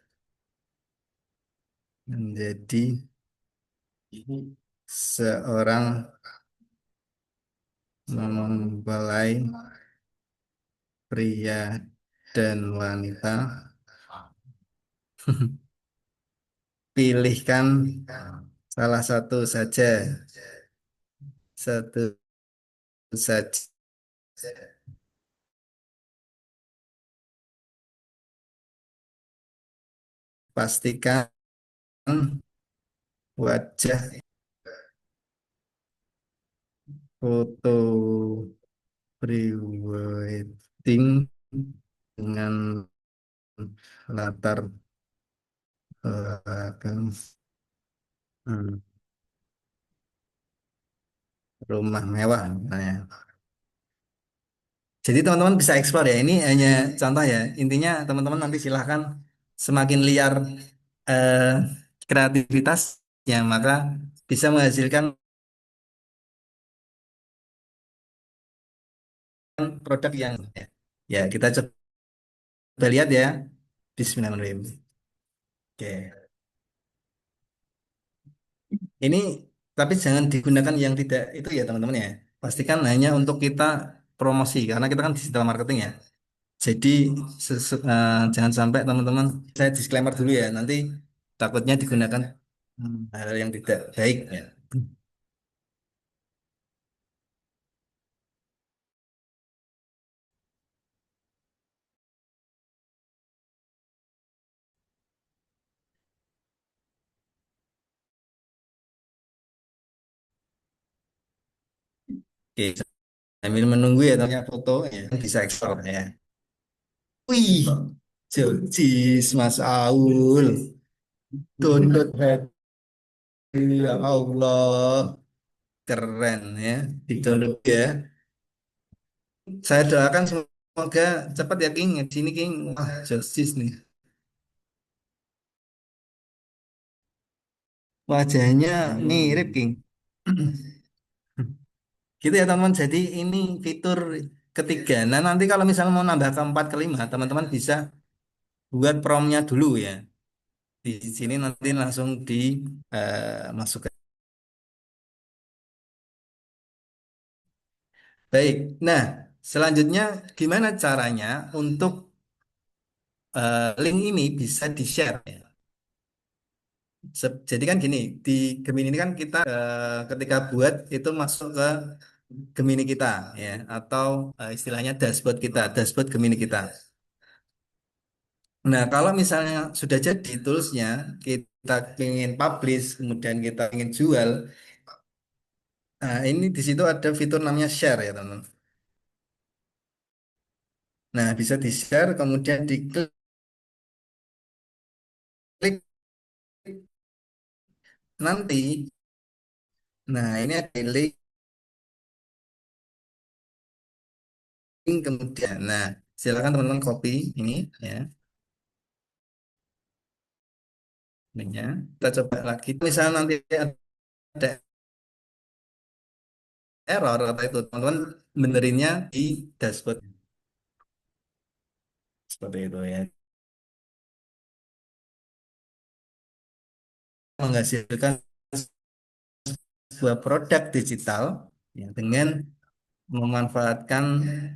menjadi seorang mempelai pria dan wanita. Pilihkan salah satu saja, satu saja. Pastikan wajah foto pre-wedding dengan latar belakang rumah mewah misalnya. Jadi teman-teman bisa eksplor ya. Ini hanya contoh ya. Intinya teman-teman nanti silahkan semakin liar eh, kreativitasnya maka bisa menghasilkan produk yang ya kita coba lihat ya. Bismillahirrahmanirrahim. Oke. Ini tapi jangan digunakan yang tidak itu ya teman-teman ya. Pastikan hanya untuk kita promosi karena kita kan digital marketing ya. Jadi jangan sampai teman-teman saya disclaimer dulu ya. Nanti takutnya digunakan hal yang tidak baik ya. Oke, sambil menunggu ya tanya foto ya bisa ekspor ya. Wih, jis Mas Aul, download happy ya Allah. keren ya, didownload ya. Saya doakan semoga cepat ya King. Di sini King, wah justice nih. Wajahnya mirip King. Gitu ya teman-teman. Jadi ini fitur ketiga. Nah nanti kalau misalnya mau nambah keempat, kelima, teman-teman bisa buat promnya dulu ya. Di sini nanti langsung dimasukkan. Baik. Nah, selanjutnya gimana caranya untuk link ini bisa di-share ya? Jadi kan gini, di Gemini ini kan kita ketika buat itu masuk ke Gemini kita ya, atau istilahnya dashboard kita, dashboard Gemini kita. Nah, kalau misalnya sudah jadi toolsnya, kita ingin publish, kemudian kita ingin jual, nah ini di situ ada fitur namanya share ya teman-teman. Nah, bisa di-share, kemudian diklik, nanti, nah ini ada link, kemudian, nah silakan teman-teman copy ini ya, linknya. Kita coba lagi, misalnya nanti ada error atau itu, teman-teman benerinnya di dashboard. Seperti itu ya. Menghasilkan sebuah produk digital ya, dengan memanfaatkan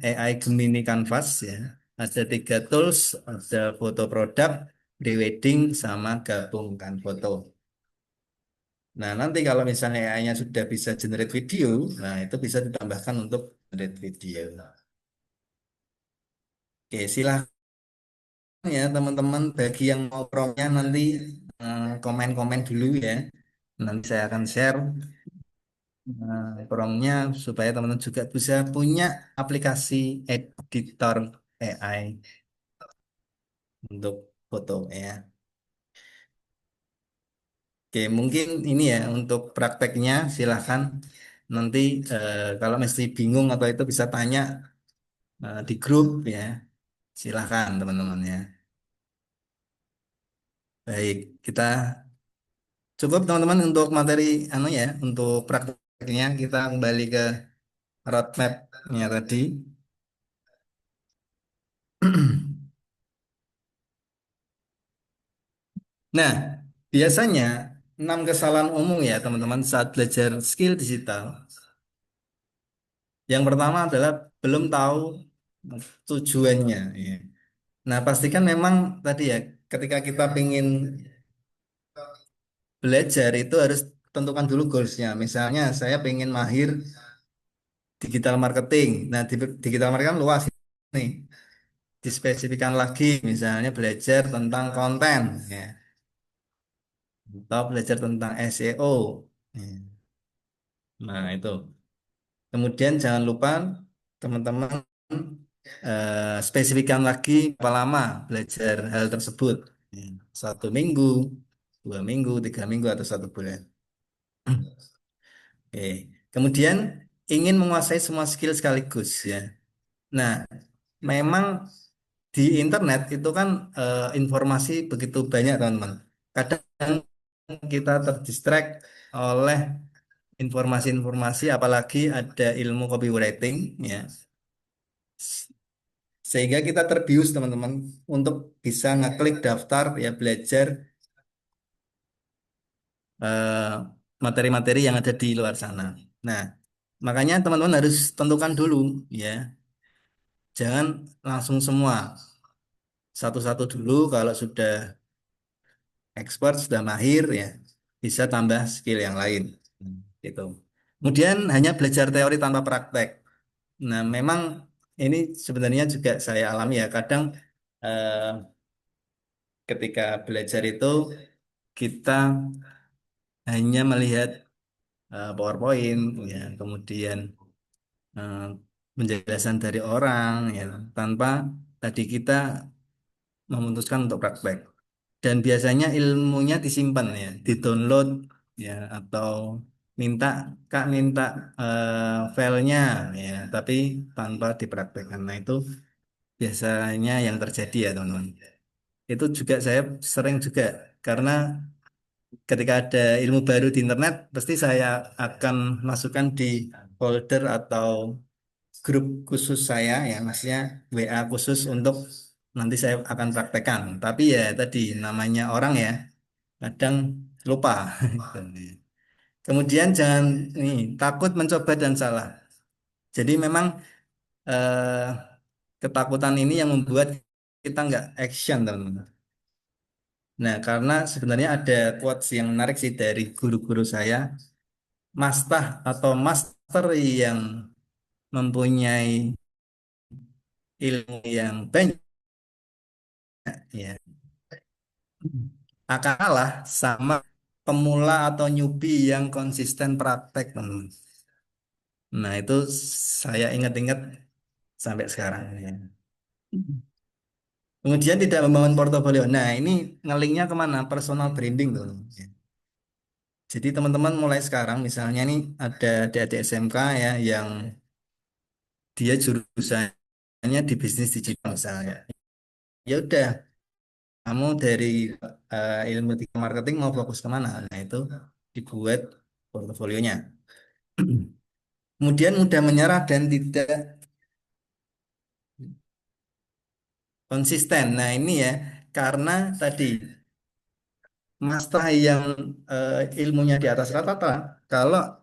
AI Gemini Canvas ya. Ada tiga tools, ada foto produk, pre-wedding, sama gabungkan foto. Nah, nanti kalau misalnya AI-nya sudah bisa generate video, nah itu bisa ditambahkan untuk generate video. Oke, silahkan ya teman-teman bagi yang mau promnya nanti komen-komen dulu ya. Nanti saya akan share promnya supaya teman-teman juga bisa punya aplikasi editor AI untuk foto ya. Oke, mungkin ini ya untuk prakteknya silahkan nanti kalau mesti bingung atau itu bisa tanya di grup ya. Silahkan teman-teman ya. Baik, kita cukup teman-teman untuk materi anu ya, untuk prakteknya kita kembali ke roadmap-nya tadi. Nah, biasanya 6 kesalahan umum ya teman-teman saat belajar skill digital. Yang pertama adalah belum tahu tujuannya. Ya. Nah, pastikan memang tadi ya, ketika kita ingin belajar itu harus tentukan dulu goalsnya. Misalnya saya pengen mahir digital marketing. Nah, digital marketing kan luas nih. Dispesifikan lagi, misalnya belajar tentang konten, ya, atau belajar tentang SEO. Ya. Nah, itu. Kemudian jangan lupa teman-teman spesifikkan lagi berapa lama belajar hal tersebut. Ya. 1 minggu, 2 minggu, 3 minggu, atau 1 bulan. Oke. Kemudian ingin menguasai semua skill sekaligus ya. Nah, memang di internet itu kan informasi begitu banyak teman-teman. Kadang kita terdistract oleh informasi-informasi, apalagi ada ilmu copywriting ya. Sehingga kita terbius teman-teman untuk bisa ngeklik daftar ya belajar eh, materi-materi yang ada di luar sana. Nah, makanya teman-teman harus tentukan dulu ya. Jangan langsung semua. Satu-satu dulu, kalau sudah expert, sudah mahir ya, bisa tambah skill yang lain. Gitu. Kemudian hanya belajar teori tanpa praktek. Nah, memang ini sebenarnya juga saya alami ya. Kadang eh, ketika belajar itu kita hanya melihat PowerPoint, ya, kemudian eh, penjelasan dari orang, ya, tanpa tadi kita memutuskan untuk praktek. Dan biasanya ilmunya disimpan ya, di-download ya, atau minta Kak minta filenya ya, tapi tanpa dipraktekkan. Nah, itu biasanya yang terjadi ya, teman-teman. Itu juga saya sering juga karena ketika ada ilmu baru di internet, pasti saya akan masukkan di folder atau grup khusus saya ya, maksudnya WA khusus untuk nanti saya akan praktekkan. Tapi ya tadi namanya orang ya, kadang lupa. Kemudian jangan nih takut mencoba dan salah. Jadi memang eh, ketakutan ini yang membuat kita nggak action, teman-teman. Nah, karena sebenarnya ada quotes yang menarik sih dari guru-guru saya, mastah atau master yang mempunyai ilmu yang banyak ya akan kalah sama pemula atau newbie yang konsisten praktek, teman. Nah, itu saya ingat-ingat sampai sekarang ya. Kemudian tidak membangun portofolio. Nah, ini ngelingnya kemana? Personal branding tuh. Jadi teman-teman mulai sekarang, misalnya nih ada adik-adik SMK ya yang dia jurusannya di bisnis digital misalnya. Ya udah, kamu dari ilmu digital marketing mau fokus kemana? Nah, itu dibuat portofolionya. Kemudian mudah menyerah dan tidak konsisten. Nah, ini ya karena tadi master yang ilmunya di atas rata-rata, kalau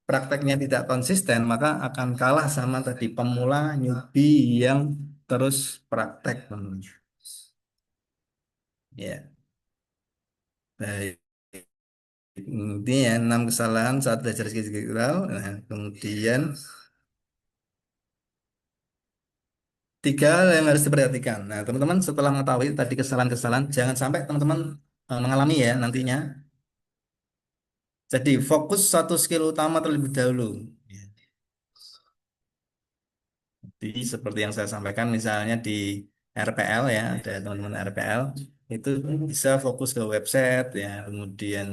prakteknya tidak konsisten, maka akan kalah sama tadi pemula newbie yang terus praktek. Ya, baik. Ini ya 6 kesalahan saat belajar digital. Nah, kemudian 3 hal yang harus diperhatikan. Nah, teman-teman setelah mengetahui tadi kesalahan-kesalahan, jangan sampai teman-teman mengalami ya nantinya. Jadi fokus satu skill utama terlebih dahulu. Ya. Jadi seperti yang saya sampaikan misalnya di RPL ya, ada teman-teman RPL itu bisa fokus ke website ya, kemudian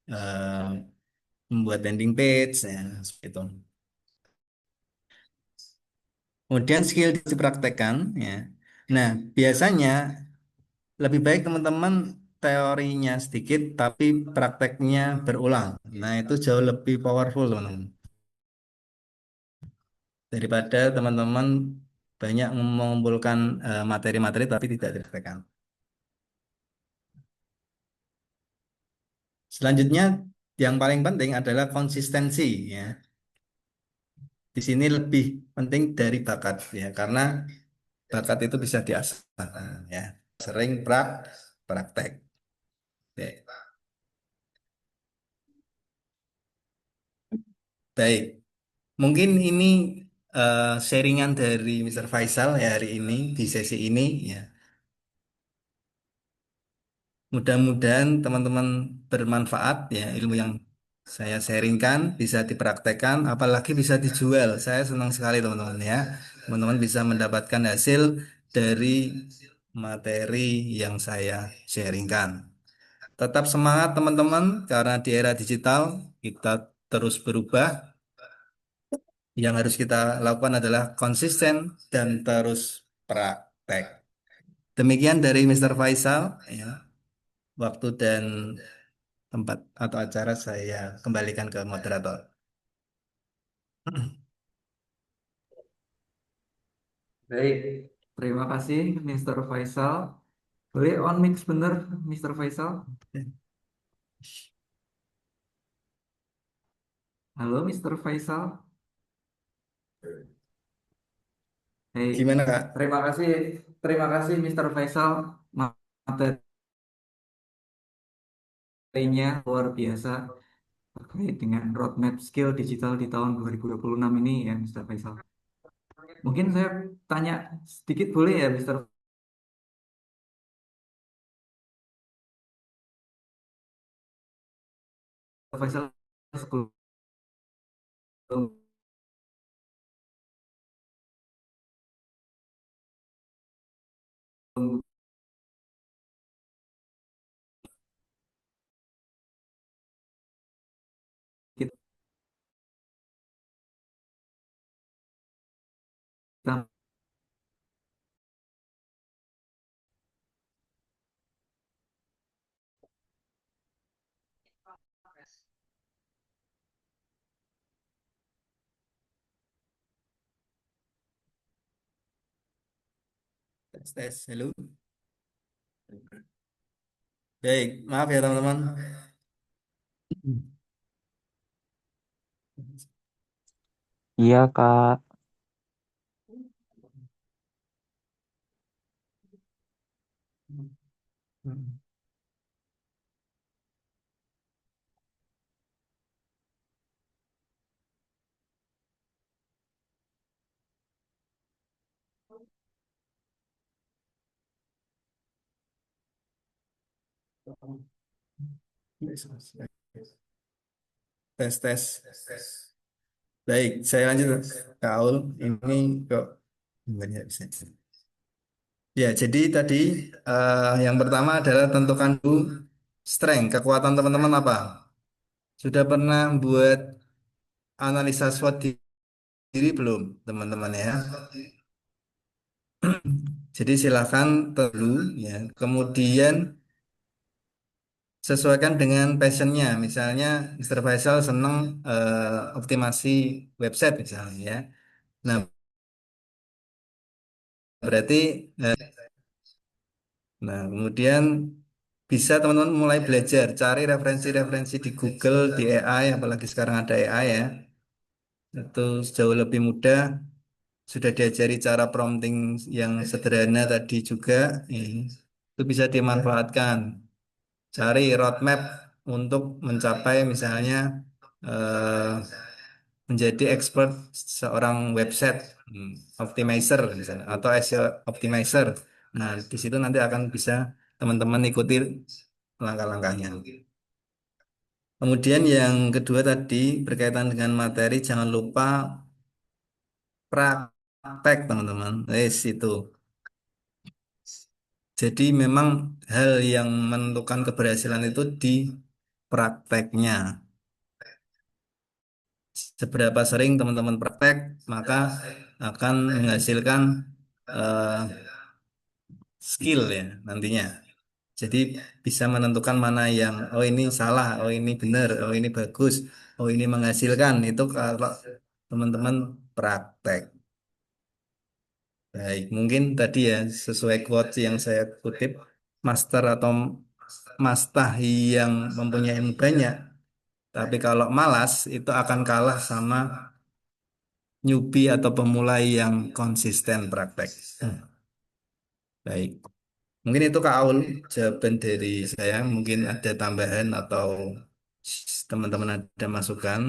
eh, membuat landing page ya, seperti itu. Kemudian skill dipraktekkan ya. Nah, biasanya lebih baik teman-teman teorinya sedikit tapi prakteknya berulang. Nah, itu jauh lebih powerful, teman-teman. Daripada teman-teman banyak mengumpulkan materi-materi tapi tidak dipraktekkan. Selanjutnya yang paling penting adalah konsistensi ya. Di sini lebih penting dari bakat ya karena bakat itu bisa diasah ya. Sering praktek. Oke. Baik, mungkin ini sharingan dari Mr. Faisal ya hari ini di sesi ini ya. Mudah-mudahan teman-teman bermanfaat ya ilmu yang saya sharingkan bisa dipraktekkan apalagi bisa dijual. Saya senang sekali teman-teman ya. Teman-teman bisa mendapatkan hasil dari materi yang saya sharingkan. Tetap semangat teman-teman karena di era digital kita terus berubah. Yang harus kita lakukan adalah konsisten dan terus praktek. Demikian dari Mr. Faisal ya. Waktu dan tempat atau acara saya kembalikan ke moderator. Baik, terima kasih Mr. Faisal. Boleh on mix bener, Mr. Faisal? Halo, Mr. Faisal. Hei, Gimana Kak? terima kasih Mr. Faisal. Materinya luar biasa terkait dengan roadmap skill digital di tahun 2026 ini ya, Mr. Faisal. Mungkin saya tanya sedikit boleh ya, Mr. Faisal, sebelum tes. Halo. Baik, maaf ya teman-teman. Iya, Kak. Tes, tes. Baik, saya lanjut. Kak Aul, ini kok banyak bisa. Ya, jadi tadi yang pertama adalah tentukan dulu strength, kekuatan teman-teman apa? Sudah pernah buat analisa SWOT diri belum, teman-teman ya? Jadi silakan dulu ya. Kemudian sesuaikan dengan passionnya. Misalnya, Mr. Faisal senang optimasi website misalnya ya. Nah, berarti kemudian bisa teman-teman mulai belajar, cari referensi-referensi di Google, di AI, apalagi sekarang ada AI ya. Itu jauh lebih mudah. Sudah diajari cara prompting yang sederhana tadi juga. Itu bisa dimanfaatkan. Cari roadmap untuk mencapai misalnya eh, menjadi expert seorang website optimizer misalnya atau SEO optimizer. Nah, di situ nanti akan bisa teman-teman ikuti langkah-langkahnya. Kemudian yang kedua tadi berkaitan dengan materi, jangan lupa praktek teman-teman. Itu. Jadi memang hal yang menentukan keberhasilan itu di prakteknya. Seberapa sering teman-teman praktek, maka akan menghasilkan eh, skill ya nantinya. Jadi bisa menentukan mana yang oh ini salah, oh ini benar, oh ini bagus, oh ini menghasilkan. Itu kalau teman-teman praktek. Baik, mungkin tadi ya sesuai quotes yang saya kutip, master atau mastah yang mempunyai ilmu banyak, tapi kalau malas itu akan kalah sama newbie atau pemulai yang konsisten praktek. Baik, mungkin itu Kak Aul jawaban dari saya. Mungkin ada tambahan atau teman-teman ada masukan,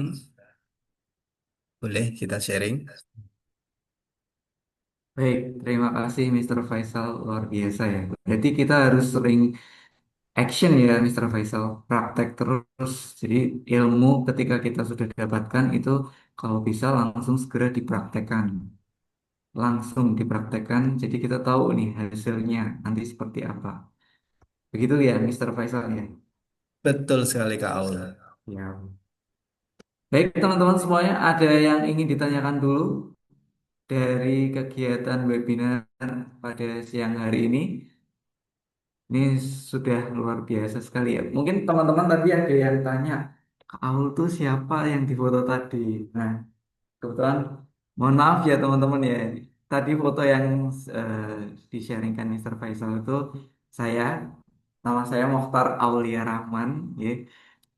boleh kita sharing. Baik, terima kasih Mr. Faisal, luar biasa ya. Jadi kita harus sering action ya Mr. Faisal, praktek terus. Jadi ilmu ketika kita sudah dapatkan itu kalau bisa langsung segera dipraktekkan. Langsung dipraktekkan, jadi kita tahu nih hasilnya nanti seperti apa. Begitu ya Mr. Faisal ya. Betul sekali Kak Aul. Ya. Baik teman-teman semuanya, ada yang ingin ditanyakan dulu dari kegiatan webinar pada siang hari ini? Ini sudah luar biasa sekali ya. Mungkin teman-teman tadi ada yang tanya, Kak Aul tuh siapa yang difoto tadi? Nah, kebetulan, mohon maaf ya teman-teman ya. Tadi foto yang eh, di-sharingkan Mr. Faisal itu saya, nama saya Mokhtar Aulia Rahman, ya.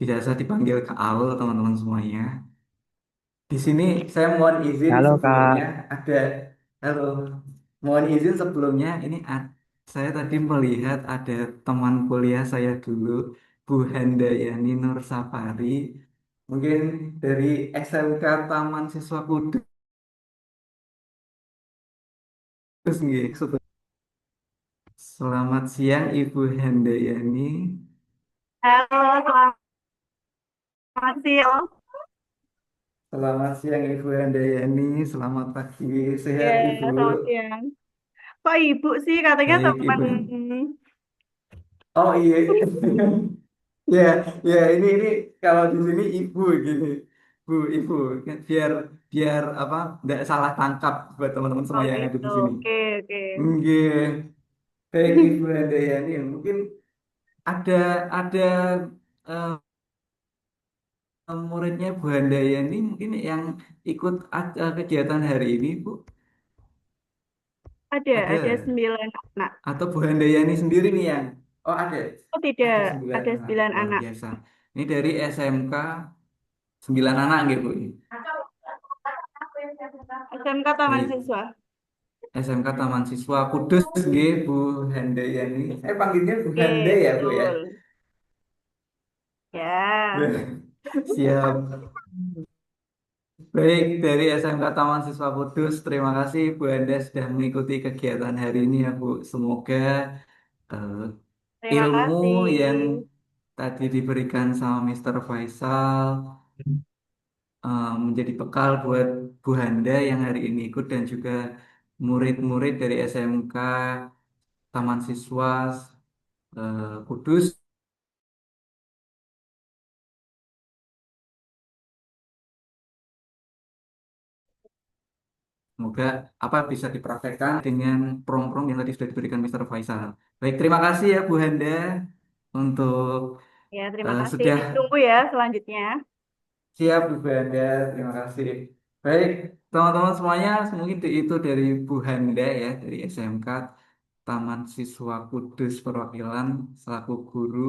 Biasa dipanggil Kak Aul teman-teman semuanya. Di sini saya mohon izin Halo, sebelumnya Kak. ada, halo, mohon izin sebelumnya ini saya tadi melihat ada teman kuliah saya dulu, Bu Handayani Nur Safari, mungkin dari SMK Taman Siswa Kudus nggih. Selamat siang Ibu Handayani. Halo, selamat siang. Selamat siang Ibu Handayani. Selamat pagi. Ya, Sehat Ibu. selamat siang. Kok ibu sih katanya Baik teman? Ibu. Oh iya. Ya, ya ini kalau di sini ibu gini, bu ibu biar biar apa nggak salah tangkap buat teman-teman Oh semua yang ada gitu. di sini. Oke, oke. Nggih, baik Ibu Handayani, mungkin ada ada muridnya Bu Handayani mungkin yang ikut kegiatan hari ini Bu. ada Ada. 9 anak. Atau Bu Handayani sendiri nih yang, oh ada, Oh tidak, ada 9 anak, ada 9 luar anak. biasa. Ini dari SMK 9 anak gitu Bu. SMK Taman Baik, Siswa. SMK Taman Siswa Kudus nggih Bu Handayani. Saya panggilnya Bu Hande Oke, ya Bu ya. betul. Ya, Siap. Baik, dari SMK Taman Siswa Kudus, terima kasih Bu Handa sudah mengikuti kegiatan hari ini ya Bu. Semoga eh, terima ilmu kasih. yang tadi diberikan sama Mr. Faisal menjadi bekal buat Bu Handa yang hari ini ikut dan juga murid-murid dari SMK Taman Siswa Kudus. Semoga apa bisa dipraktekkan dengan prom-prom yang tadi sudah diberikan Mr. Faisal. Baik, terima kasih ya Bu Handa untuk Ya, terima kasih. sudah Ditunggu ya selanjutnya. siap Bu Handa. Terima kasih. Baik, teman-teman semuanya, mungkin itu dari Bu Handa ya dari SMK Taman Siswa Kudus Perwakilan selaku guru.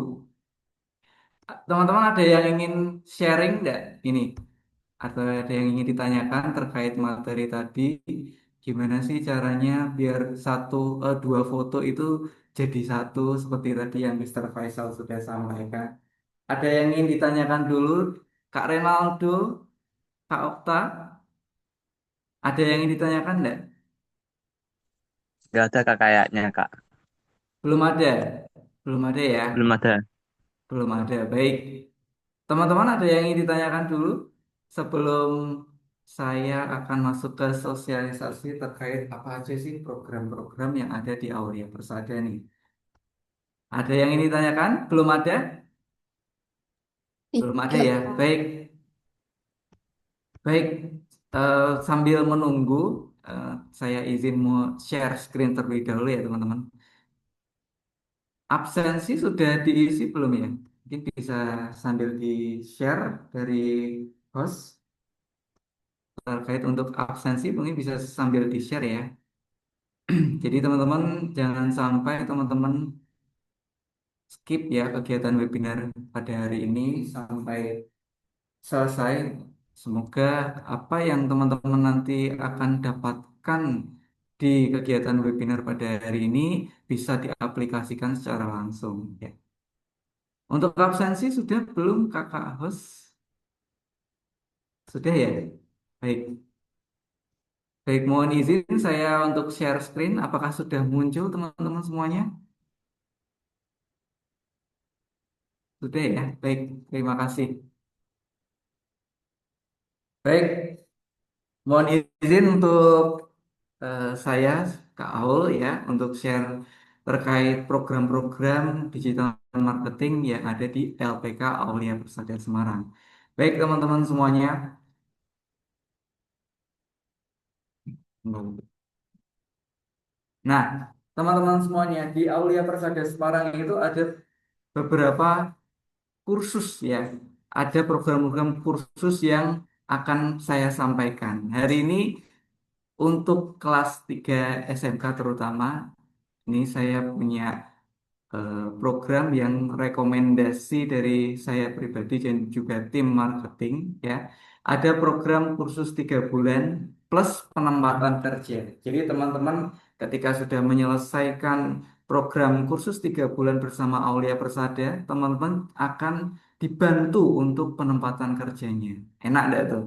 Teman-teman ada yang ingin sharing nggak ini? Atau ada yang ingin ditanyakan terkait materi tadi? Gimana sih caranya biar dua foto itu jadi satu seperti tadi yang Mr. Faisal sudah sampaikan? Ada yang ingin ditanyakan dulu? Kak Renaldo, Kak Okta, ada yang ingin ditanyakan enggak? Gak ada kak kayaknya kak. Belum ada. Belum ada ya. Belum ada. Belum ada. Baik. Teman-teman ada yang ingin ditanyakan dulu sebelum saya akan masuk ke sosialisasi terkait apa aja sih program-program yang ada di Aulia Persada nih. Ada yang ingin ditanyakan? Belum ada? Belum ada Tidak, ya. Kak. Baik. Baik. Sambil menunggu, eh, saya izin mau share screen terlebih dahulu ya teman-teman. Absensi sudah diisi belum ya? Mungkin bisa sambil di-share dari host terkait untuk absensi mungkin bisa sambil di-share ya. Jadi teman-teman jangan sampai teman-teman skip ya kegiatan webinar pada hari ini sampai selesai. Semoga apa yang teman-teman nanti akan dapatkan di kegiatan webinar pada hari ini bisa diaplikasikan secara langsung ya. Untuk absensi sudah belum kakak host? Sudah ya? Baik. Baik, mohon izin saya untuk share screen. Apakah sudah muncul teman-teman semuanya? Sudah ya? Baik, terima kasih. Baik, mohon izin untuk saya, Kak Aul ya, untuk share terkait program-program digital marketing yang ada di LPK Aulia Persada Semarang. Baik, teman-teman semuanya. Nah, teman-teman semuanya, di Aulia Persada Semarang itu ada beberapa kursus ya. Ada program-program kursus yang akan saya sampaikan. Hari ini untuk kelas 3 SMK terutama, ini saya punya program yang rekomendasi dari saya pribadi dan juga tim marketing ya. Ada program kursus 3 bulan plus penempatan kerja. Jadi teman-teman ketika sudah menyelesaikan program kursus 3 bulan bersama Aulia Persada, teman-teman akan dibantu untuk penempatan kerjanya. Enak enggak tuh?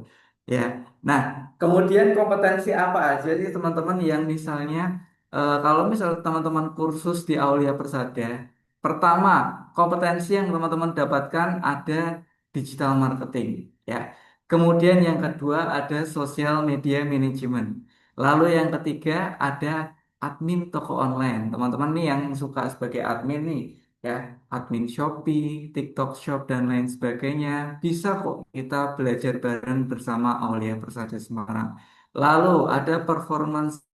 Ya. Nah, kemudian kompetensi apa aja sih teman-teman yang misalnya kalau misal teman-teman kursus di Aulia Persada, pertama kompetensi yang teman-teman dapatkan ada digital marketing, ya. Kemudian yang kedua ada social media management. Lalu yang ketiga ada admin toko online. Teman-teman nih yang suka sebagai admin nih, ya, admin Shopee, TikTok Shop dan lain sebagainya, bisa kok kita belajar bareng bersama Aulia Persada Semarang. Lalu ada performance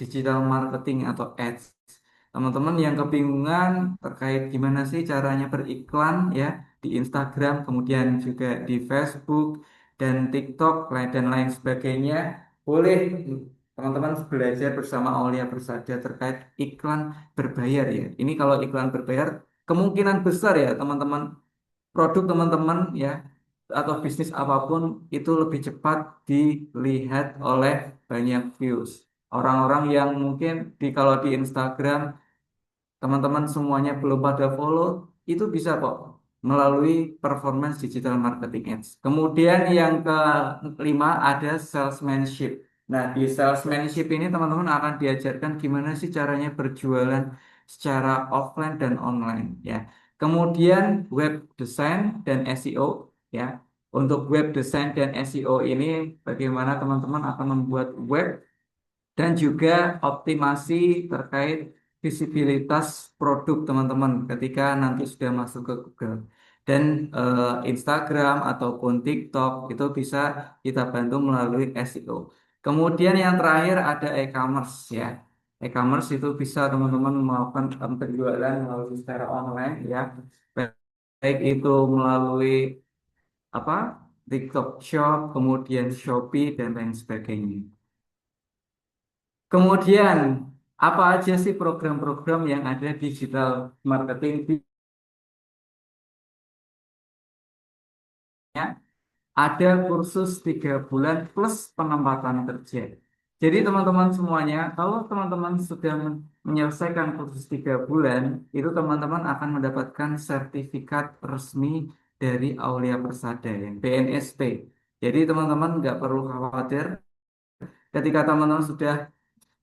digital marketing atau ads. Teman-teman yang kebingungan terkait gimana sih caranya beriklan ya di Instagram, kemudian juga di Facebook dan TikTok dan lain sebagainya, boleh teman-teman belajar bersama Aulia Persada terkait iklan berbayar ya. Ini kalau iklan berbayar kemungkinan besar ya teman-teman produk teman-teman ya atau bisnis apapun itu lebih cepat dilihat oleh banyak views. Orang-orang yang mungkin kalau di Instagram teman-teman semuanya belum pada follow, itu bisa kok melalui performance digital marketing ads. Kemudian yang kelima ada salesmanship. Nah, di salesmanship ini teman-teman akan diajarkan gimana sih caranya berjualan secara offline dan online ya. Kemudian web design dan SEO ya. Untuk web design dan SEO ini bagaimana teman-teman akan membuat web dan juga optimasi terkait visibilitas produk teman-teman ketika nanti sudah masuk ke Google dan Instagram ataupun TikTok itu bisa kita bantu melalui SEO. Kemudian yang terakhir ada e-commerce ya. E-commerce itu bisa teman-teman melakukan penjualan melalui secara online ya. Baik itu melalui apa? TikTok Shop, kemudian Shopee dan lain sebagainya. Kemudian, apa aja sih program-program yang ada di digital marketing? Ada kursus 3 bulan plus penempatan kerja. Jadi teman-teman semuanya, kalau teman-teman sudah menyelesaikan kursus 3 bulan, itu teman-teman akan mendapatkan sertifikat resmi dari Aulia Persada, yang BNSP. Jadi teman-teman nggak perlu khawatir ketika teman-teman sudah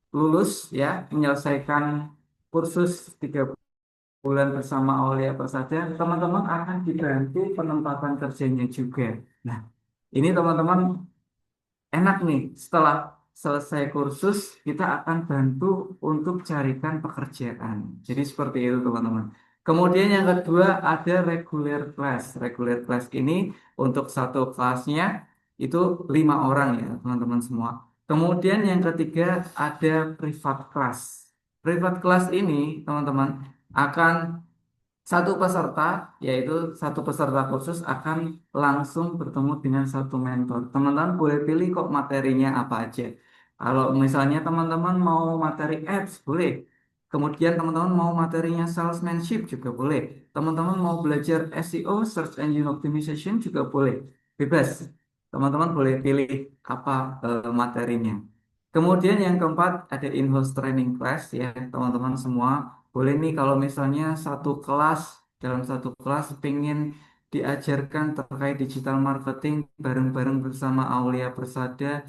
lulus ya menyelesaikan kursus 3 bulan bersama Aulia Persada, teman-teman akan dibantu penempatan kerjanya juga. Nah, ini teman-teman enak nih, setelah selesai kursus kita akan bantu untuk carikan pekerjaan. Jadi seperti itu teman-teman. Kemudian yang kedua ada regular class. Regular class ini untuk satu kelasnya itu 5 orang ya teman-teman semua. Kemudian yang ketiga ada private class. Private class ini teman-teman akan satu peserta, yaitu satu peserta khusus akan langsung bertemu dengan satu mentor. Teman-teman boleh pilih kok materinya apa aja. Kalau misalnya teman-teman mau materi ads, boleh. Kemudian teman-teman mau materinya salesmanship juga boleh. Teman-teman mau belajar SEO, Search Engine Optimization juga boleh. Bebas. Teman-teman boleh pilih apa materinya. Kemudian yang keempat ada in-house training class ya teman-teman semua. Boleh nih kalau misalnya dalam satu kelas pengen diajarkan terkait digital marketing bareng-bareng bersama Aulia Persada,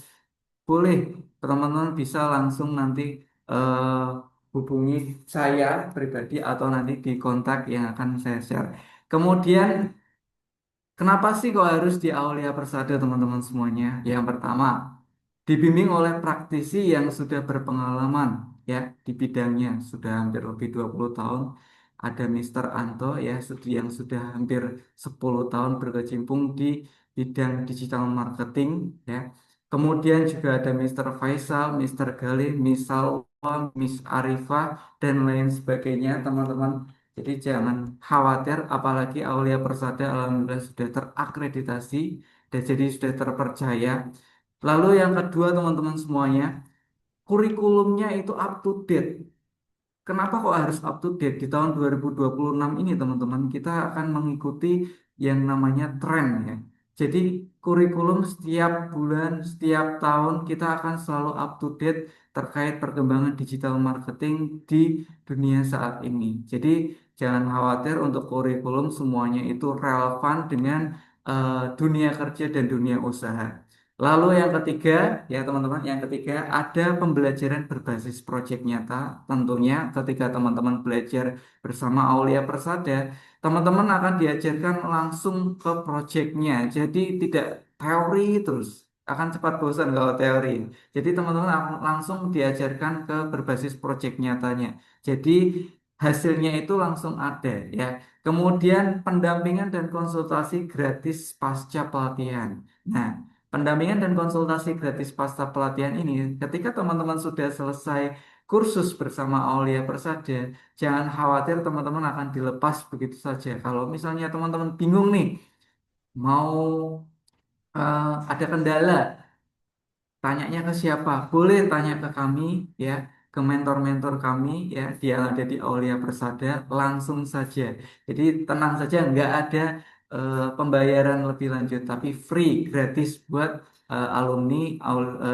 boleh teman-teman bisa langsung nanti eh, hubungi saya pribadi atau nanti di kontak yang akan saya share. Kemudian kenapa sih kok harus di Aulia Persada teman-teman semuanya? Yang pertama, dibimbing oleh praktisi yang sudah berpengalaman ya di bidangnya, sudah hampir lebih 20 tahun. Ada Mister Anto ya yang sudah hampir 10 tahun berkecimpung di bidang digital marketing ya. Kemudian juga ada Mister Faisal, Mister Galih, Miss Salwa, Miss Arifah dan lain sebagainya teman-teman. Jadi jangan khawatir, apalagi Aulia Persada alhamdulillah sudah terakreditasi dan jadi sudah terpercaya. Lalu yang kedua teman-teman semuanya, kurikulumnya itu up to date. Kenapa kok harus up to date? Di tahun 2026 ini teman-teman, kita akan mengikuti yang namanya tren ya. Jadi kurikulum setiap bulan, setiap tahun kita akan selalu up to date terkait perkembangan digital marketing di dunia saat ini. Jadi jangan khawatir untuk kurikulum semuanya itu relevan dengan dunia kerja dan dunia usaha. Lalu yang ketiga, ya teman-teman, yang ketiga ada pembelajaran berbasis proyek nyata. Tentunya ketika teman-teman belajar bersama Aulia Persada, teman-teman akan diajarkan langsung ke proyeknya. Jadi tidak teori terus, akan cepat bosan kalau teori. Jadi teman-teman akan langsung diajarkan ke berbasis proyek nyatanya. Jadi hasilnya itu langsung ada ya. Kemudian pendampingan dan konsultasi gratis pasca pelatihan. Nah, pendampingan dan konsultasi gratis pasca pelatihan ini, ketika teman-teman sudah selesai kursus bersama Aulia Persada, jangan khawatir teman-teman akan dilepas begitu saja. Kalau misalnya teman-teman bingung nih, mau ada kendala tanyanya ke siapa? Boleh tanya ke kami ya, ke mentor-mentor kami ya, dia ada di Aulia Persada, langsung saja. Jadi tenang saja, nggak ada pembayaran lebih lanjut, tapi free, gratis buat alumni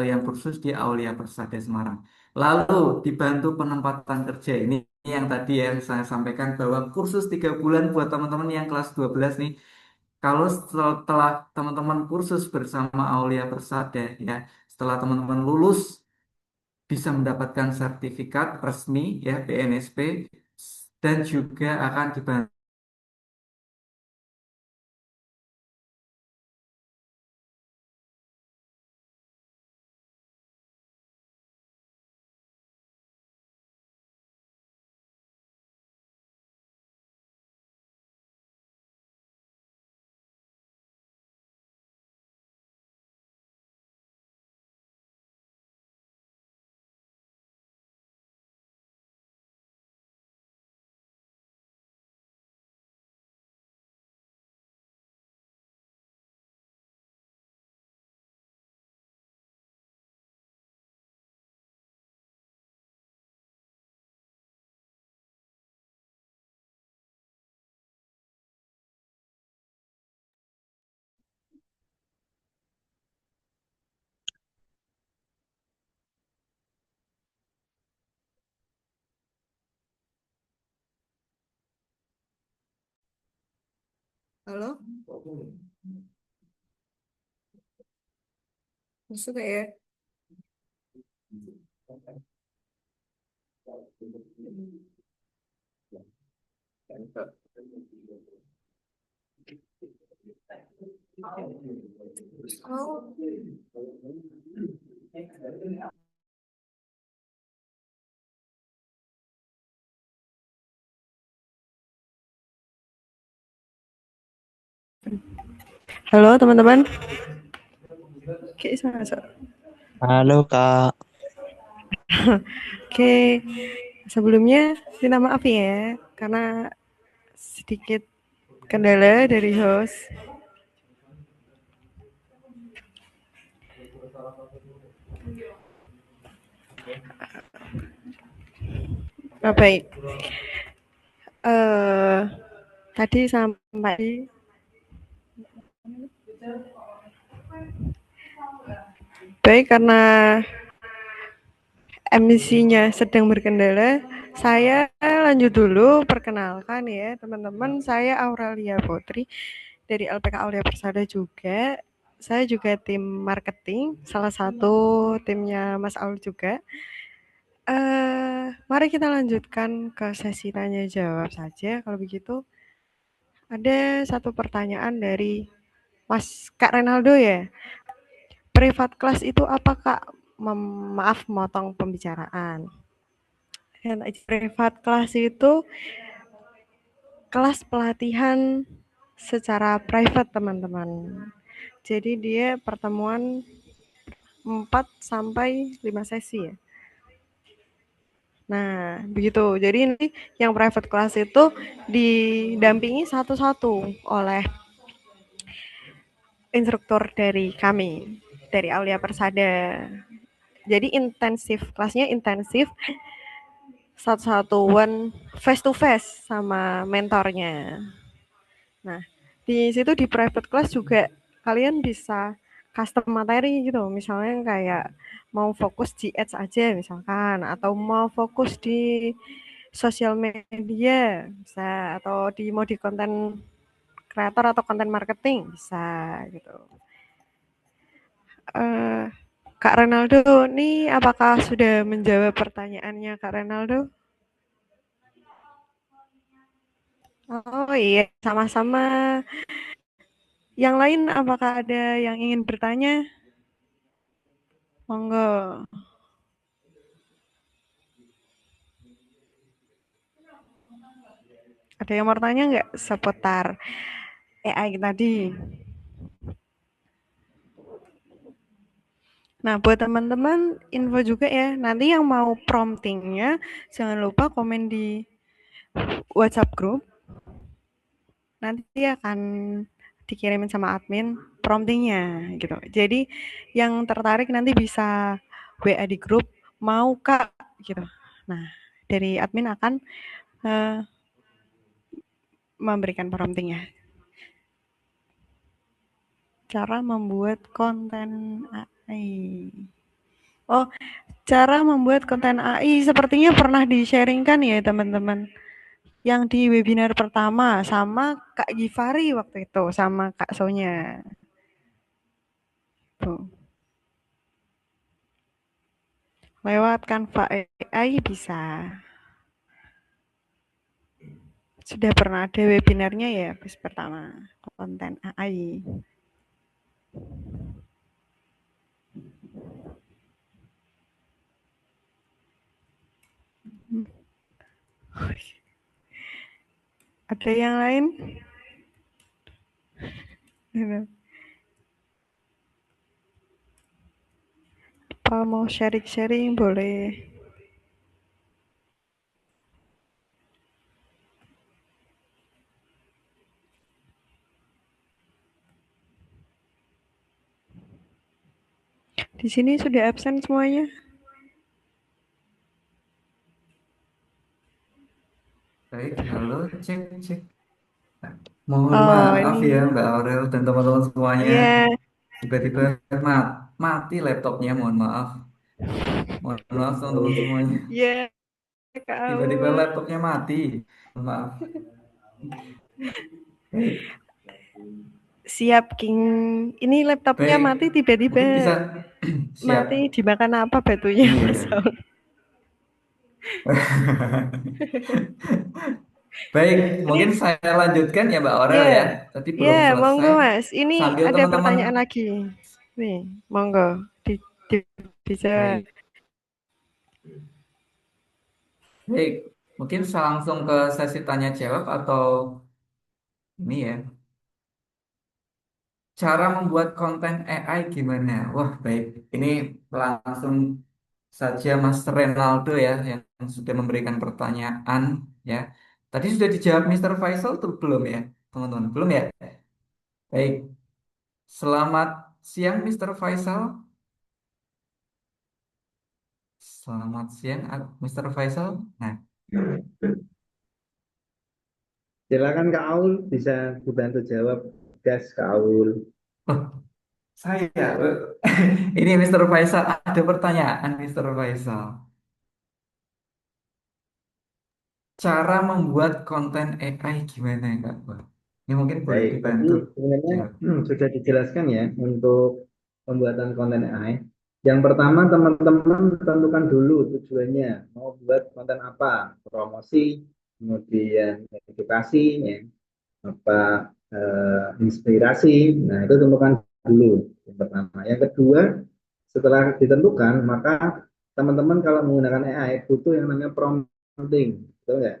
yang kursus di Aulia Persada Semarang. Lalu dibantu penempatan kerja ini yang tadi yang saya sampaikan bahwa kursus 3 bulan buat teman-teman yang kelas 12 nih. Kalau setelah teman-teman kursus bersama Aulia Persada ya, setelah teman-teman lulus bisa mendapatkan sertifikat resmi ya BNSP dan juga akan dibantu. Halo, masuk gak ya? Oh, Halo teman-teman. Oke, masuk. Halo Kak. Oke, sebelumnya minta maaf ya karena sedikit kendala dari host. Baik. Tadi sampai baik karena MC-nya sedang berkendala, saya lanjut dulu. Perkenalkan ya teman-teman, saya Aurelia Putri dari LPK Aulia Persada juga. Saya juga tim marketing, salah satu timnya Mas Aul juga. Mari kita lanjutkan ke sesi tanya jawab saja. Kalau begitu, ada satu pertanyaan dari Kak Renaldo ya. Privat class itu apa Kak? Maaf motong pembicaraan. Privat class itu kelas pelatihan secara private teman-teman. Jadi dia pertemuan 4 sampai 5 sesi ya. Nah, begitu. Jadi nanti yang private class itu didampingi satu-satu oleh instruktur dari kami, dari Aulia Persada. Jadi intensif, kelasnya intensif, satu-satuan face to face sama mentornya. Nah, di situ di private class juga kalian bisa custom materi gitu. Misalnya kayak mau fokus di ads aja misalkan, atau mau fokus di sosial media bisa, atau mau di konten kreator atau konten marketing bisa gitu. Kak Renaldo, nih apakah sudah menjawab pertanyaannya Kak Renaldo? Oh iya, sama-sama. Yang lain apakah ada yang ingin bertanya? Monggo. Ada yang mau tanya nggak seputar AI tadi? Nah, buat teman-teman info juga ya, nanti yang mau promptingnya jangan lupa komen di WhatsApp group. Nanti akan dikirimin sama admin promptingnya gitu. Jadi yang tertarik nanti bisa WA di grup, mau Kak gitu. Nah, dari admin akan memberikan promptingnya. Cara membuat konten AI. Oh, cara membuat konten AI sepertinya pernah di-sharingkan ya teman-teman. Yang di webinar pertama sama Kak Givari waktu itu, sama Kak Sonya. Tuh. Lewat Canva AI bisa. Sudah pernah ada webinarnya ya, pas pertama konten AI. Ada yang lain? Apa mau sharing-sharing boleh. Di sini sudah absen semuanya? Baik, halo, cek, cek. Mohon Oh, maaf ini. ya Mbak Aurel dan teman-teman semuanya. Iya, Tiba-tiba mati laptopnya, mohon maaf. Mohon maaf teman-teman semuanya. iya, Kak Tiba-tiba Aul. laptopnya mati. Mohon maaf. Baik, Siap, King. Ini laptopnya baik. mati tiba-tiba. Mungkin bisa siap. Mati dimakan apa batunya, Iya. Mas Aul? Baik, mungkin saya lanjutkan ya Mbak Aurel Iya, ya. Tadi iya, belum monggo selesai. Mas. Ini Sambil ada teman-teman. pertanyaan lagi. Nih, monggo. Bisa. Baik, baik. Mungkin saya langsung ke sesi tanya jawab atau ini ya. Cara membuat konten AI gimana? Wah, baik. Ini langsung saja Mas Renaldo ya yang sudah memberikan pertanyaan ya. Tadi sudah dijawab Mr. Faisal tuh belum ya, teman-teman? Belum ya? Baik. Selamat siang Mr. Faisal. Selamat siang Mr. Faisal. Nah, Silakan Kak Aul bisa dibantu jawab. Gas Kak Aul. oh, saya ini Mr. Faisal ada pertanyaan Mr. Faisal. Cara membuat konten AI gimana Kak? Wah, ini mungkin boleh Baik, tadi dibantu. sebenarnya Ya. sudah dijelaskan ya untuk pembuatan konten AI. Yang pertama teman-teman tentukan dulu tujuannya mau buat konten apa, promosi, kemudian edukasi, ya, apa inspirasi. Nah itu tentukan dulu yang pertama. Yang kedua setelah ditentukan maka teman-teman kalau menggunakan AI butuh yang namanya prompting, betul nggak?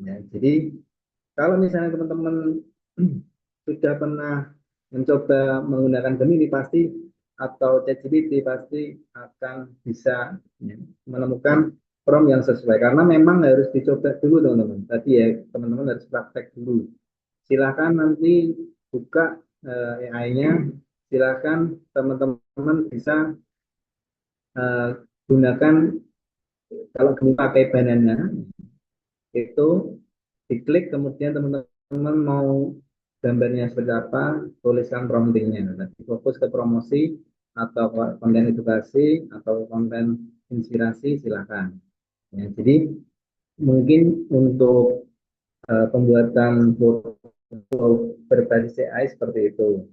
Ya, jadi kalau misalnya teman-teman sudah pernah mencoba menggunakan Gemini pasti atau ChatGPT pasti akan bisa ya, menemukan prompt yang sesuai karena memang harus dicoba dulu teman-teman. Tadi ya teman-teman harus praktek dulu. Silahkan nanti buka AI-nya, silahkan teman-teman bisa gunakan kalau Gemini pakai Banana itu diklik kemudian teman-teman mau gambarnya seperti apa tuliskan promptingnya nanti fokus ke promosi atau konten edukasi atau konten inspirasi silakan ya, jadi mungkin untuk pembuatan berbasis AI seperti itu.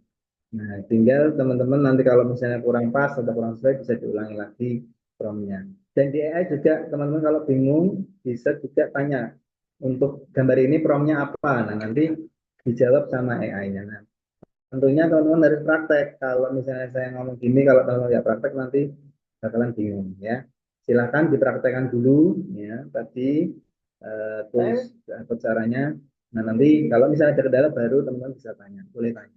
Nah, tinggal teman-teman nanti kalau misalnya kurang pas atau kurang sesuai bisa diulangi lagi promptnya. Dan di AI juga teman-teman kalau bingung bisa juga tanya untuk gambar ini promptnya apa. Nah, nanti dijawab sama AI-nya. Nah, tentunya teman-teman harus praktek. Kalau misalnya saya ngomong gini, kalau teman-teman nggak praktek nanti bakalan bingung ya. Silakan dipraktekkan dulu ya tadi tools atau caranya. Nah, nanti kalau misalnya ada kendala baru teman-teman bisa tanya, boleh tanya.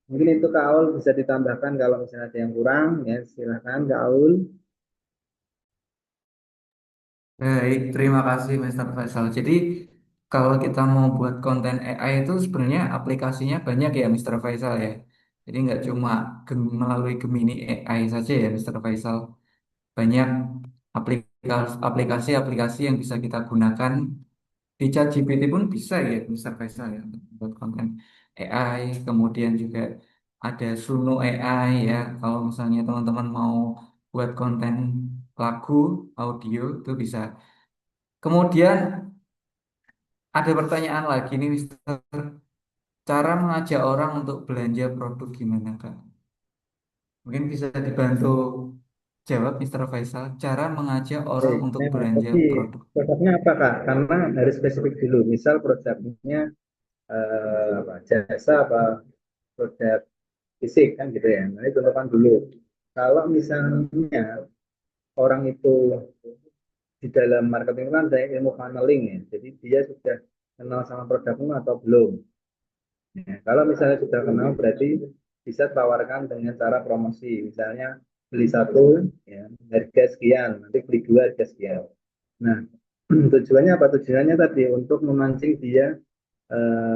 Mungkin itu Kak Aul bisa ditambahkan kalau misalnya ada yang kurang ya silahkan Kak Aul. Baik, terima kasih Mr. Faisal. Jadi kalau kita mau buat konten AI itu sebenarnya aplikasinya banyak ya Mr. Faisal ya. Jadi nggak cuma melalui Gemini AI saja ya, Mr. Faisal. Banyak aplikasi-aplikasi yang bisa kita gunakan di ChatGPT pun bisa ya, Mr. Faisal ya, untuk buat konten AI. Kemudian juga ada Suno AI ya, kalau misalnya teman-teman mau buat konten lagu, audio itu bisa. Kemudian ada pertanyaan lagi nih, Mister. Cara mengajak orang untuk belanja produk gimana, Kak? Mungkin bisa dibantu jawab, Mister Faisal. Cara mengajak orang Baik, untuk nah, belanja tapi produk. produknya apa Kak? Karena harus spesifik dulu. Misal produknya apa, jasa apa produk fisik kan gitu ya. Nah, itu tentukan dulu. Kalau misalnya orang itu di dalam marketing kan ada ilmu funneling ya. Jadi dia sudah kenal sama produkmu atau belum. Ya, kalau misalnya sudah kenal berarti bisa tawarkan dengan cara promosi. Misalnya beli satu ya, harga sekian, nanti beli dua harga sekian. Nah, tujuannya apa? Tujuannya tadi untuk memancing dia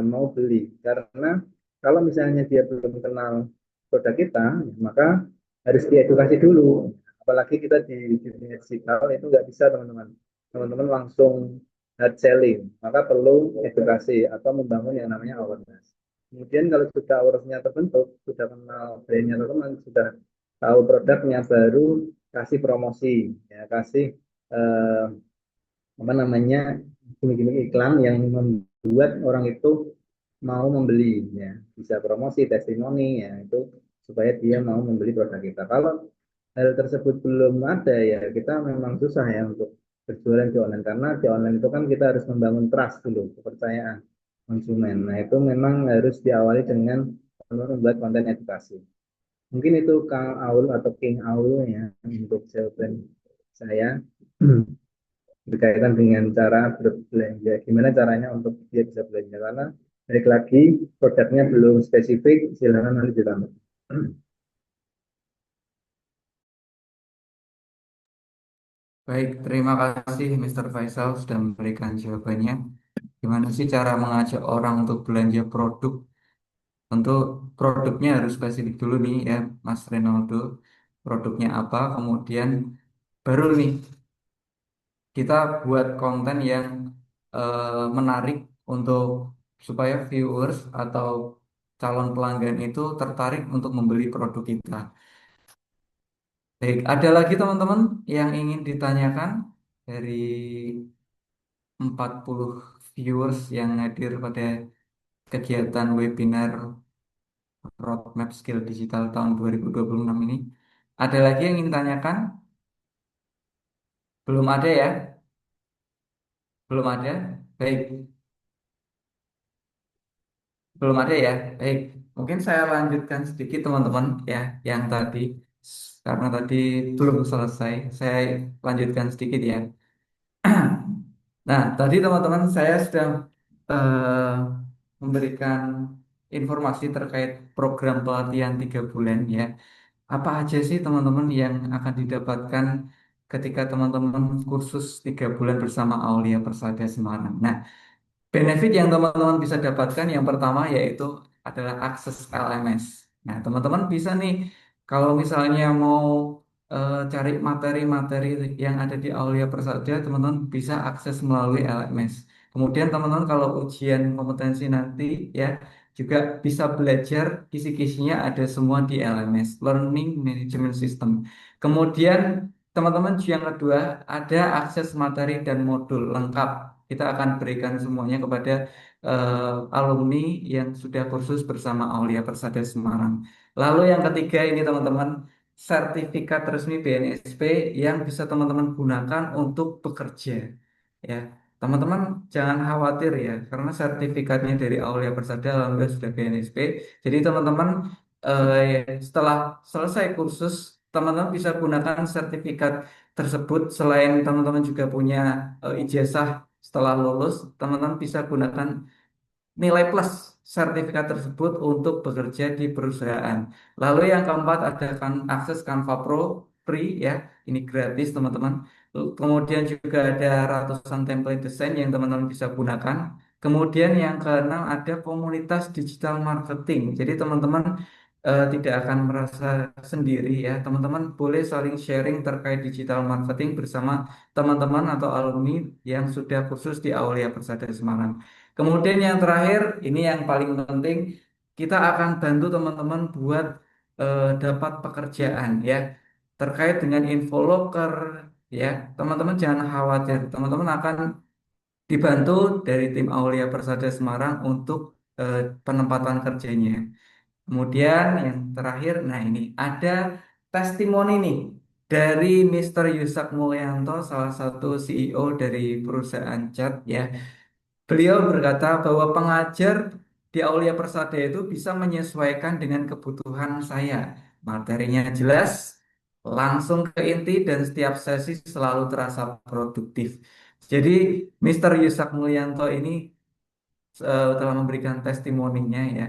mau beli. Karena kalau misalnya dia belum kenal produk kita, maka harus diedukasi dulu. Apalagi kita di dunia digital itu nggak bisa teman-teman. Teman-teman langsung hard selling, maka perlu edukasi atau membangun yang namanya awareness. Kemudian kalau sudah awareness-nya terbentuk, sudah kenal brand-nya teman-teman, sudah tahu produknya, baru kasih promosi, ya kasih eh, apa namanya gimmick-gimmick iklan yang membuat orang itu mau membeli ya bisa promosi testimoni ya itu supaya dia mau membeli produk kita. Kalau hal tersebut belum ada ya kita memang susah ya untuk berjualan di online karena di online itu kan kita harus membangun trust dulu kepercayaan konsumen. Nah itu memang harus diawali dengan membuat konten edukasi. Mungkin itu Kang Aul atau King Aul ya untuk jawaban saya berkaitan dengan cara berbelanja. Gimana caranya untuk dia bisa belanja? Karena balik lagi produknya belum spesifik, silakan nanti ditambah. Baik, terima kasih Mr. Faisal sudah memberikan jawabannya. Gimana sih cara mengajak orang untuk belanja produk? Tentu produknya harus spesifik dulu nih ya, Mas Renaldo. Produknya apa? Kemudian baru nih kita buat konten yang menarik untuk supaya viewers atau calon pelanggan itu tertarik untuk membeli produk kita. Baik, ada lagi teman-teman yang ingin ditanyakan dari 40 viewers yang hadir pada kegiatan webinar Roadmap Skill Digital tahun 2026 ini. Ada lagi yang ingin tanyakan? Belum ada ya? Belum ada? Baik, belum ada ya? Baik, mungkin saya lanjutkan sedikit teman-teman ya, yang tadi. Karena tadi belum selesai, saya lanjutkan sedikit ya. Nah, tadi teman-teman saya sudah eh, memberikan informasi terkait program pelatihan 3 bulan ya. Apa aja sih teman-teman yang akan didapatkan ketika teman-teman kursus 3 bulan bersama Aulia Persada Semarang? Nah, benefit yang teman-teman bisa dapatkan yang pertama yaitu adalah akses LMS. Nah, teman-teman bisa nih kalau misalnya mau cari materi-materi yang ada di Aulia Persada, teman-teman bisa akses melalui LMS. Kemudian teman-teman kalau ujian kompetensi nanti ya juga bisa belajar kisi-kisinya ada semua di LMS, Learning Management System. Kemudian teman-teman yang kedua ada akses materi dan modul lengkap kita akan berikan semuanya kepada alumni yang sudah kursus bersama Aulia Persada Semarang. Lalu yang ketiga ini teman-teman, sertifikat resmi BNSP yang bisa teman-teman gunakan untuk bekerja. Ya, teman-teman jangan khawatir ya, karena sertifikatnya dari Aulia Persada alhamdulillah sudah BNSP. Jadi teman-teman setelah selesai kursus, teman-teman bisa gunakan sertifikat tersebut. Selain teman-teman juga punya ijazah setelah lulus, teman-teman bisa gunakan nilai plus sertifikat tersebut untuk bekerja di perusahaan. Lalu yang keempat ada kan akses Canva Pro free ya, ini gratis teman-teman. Kemudian juga ada ratusan template desain yang teman-teman bisa gunakan. Kemudian yang keenam ada komunitas digital marketing. Jadi teman-teman tidak akan merasa sendiri ya. Teman-teman boleh saling sharing terkait digital marketing bersama teman-teman atau alumni yang sudah khusus di Aulia Persada Semarang. Kemudian yang terakhir, ini yang paling penting, kita akan bantu teman-teman buat dapat pekerjaan ya. Terkait dengan infoloker ya, teman-teman jangan khawatir. Teman-teman akan dibantu dari tim Aulia Persada Semarang untuk penempatan kerjanya. Kemudian yang terakhir, nah ini ada testimoni nih dari Mr. Yusak Mulyanto, salah satu CEO dari perusahaan cat ya. Beliau berkata bahwa pengajar di Aulia Persada itu bisa menyesuaikan dengan kebutuhan saya. Materinya jelas, langsung ke inti dan setiap sesi selalu terasa produktif. Jadi Mr. Yusak Mulyanto ini telah memberikan testimoninya ya.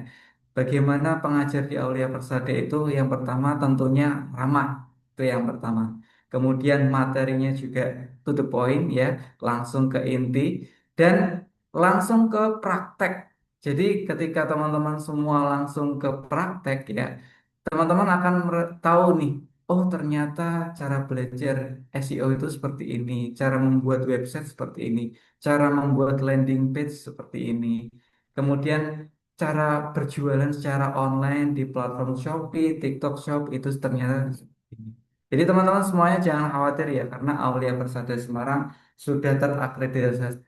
Bagaimana pengajar di Aulia Persada itu yang pertama tentunya ramah, itu yang pertama. Kemudian materinya juga to the point ya, langsung ke inti dan langsung ke praktek. Jadi ketika teman-teman semua langsung ke praktek ya, teman-teman akan tahu nih, oh ternyata cara belajar SEO itu seperti ini, cara membuat website seperti ini, cara membuat landing page seperti ini. Kemudian cara berjualan secara online di platform Shopee, TikTok Shop itu ternyata seperti ini. Jadi teman-teman semuanya jangan khawatir ya, karena Aulia Persada Semarang sudah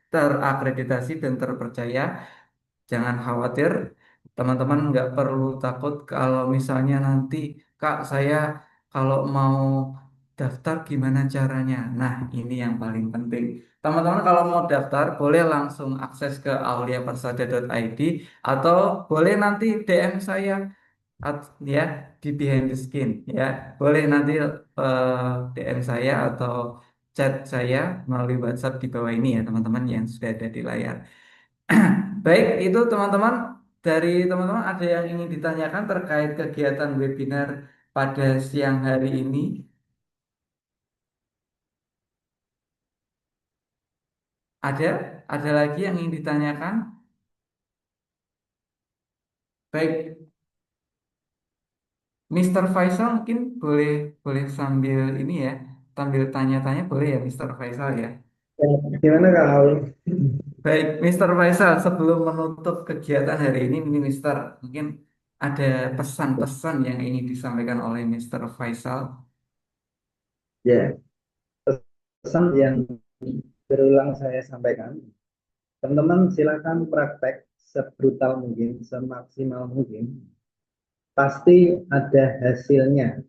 terakreditasi dan terpercaya. Jangan khawatir, teman-teman nggak perlu takut kalau misalnya nanti, Kak, saya kalau mau daftar gimana caranya? Nah, ini yang paling penting. Teman-teman kalau mau daftar, boleh langsung akses ke auliapersada.id atau boleh nanti DM saya ya di Behind the Skin ya. Boleh nanti DM saya atau chat saya melalui WhatsApp di bawah ini ya, teman-teman yang sudah ada di layar. Baik, itu teman-teman dari teman-teman ada yang ingin ditanyakan terkait kegiatan webinar pada siang hari ini? Ada? Ada lagi yang ingin ditanyakan? Baik, Mr. Faisal mungkin boleh boleh sambil ini ya, sambil tanya-tanya boleh ya Mr. Faisal ya. Ya, gimana Kak Aul? Baik, Mr. Faisal sebelum menutup kegiatan hari ini, Mr. mungkin ada pesan-pesan yang ingin disampaikan oleh Mr. Faisal. Ya, pesan yang berulang saya sampaikan, teman-teman silakan praktek sebrutal mungkin, semaksimal mungkin, pasti ada hasilnya.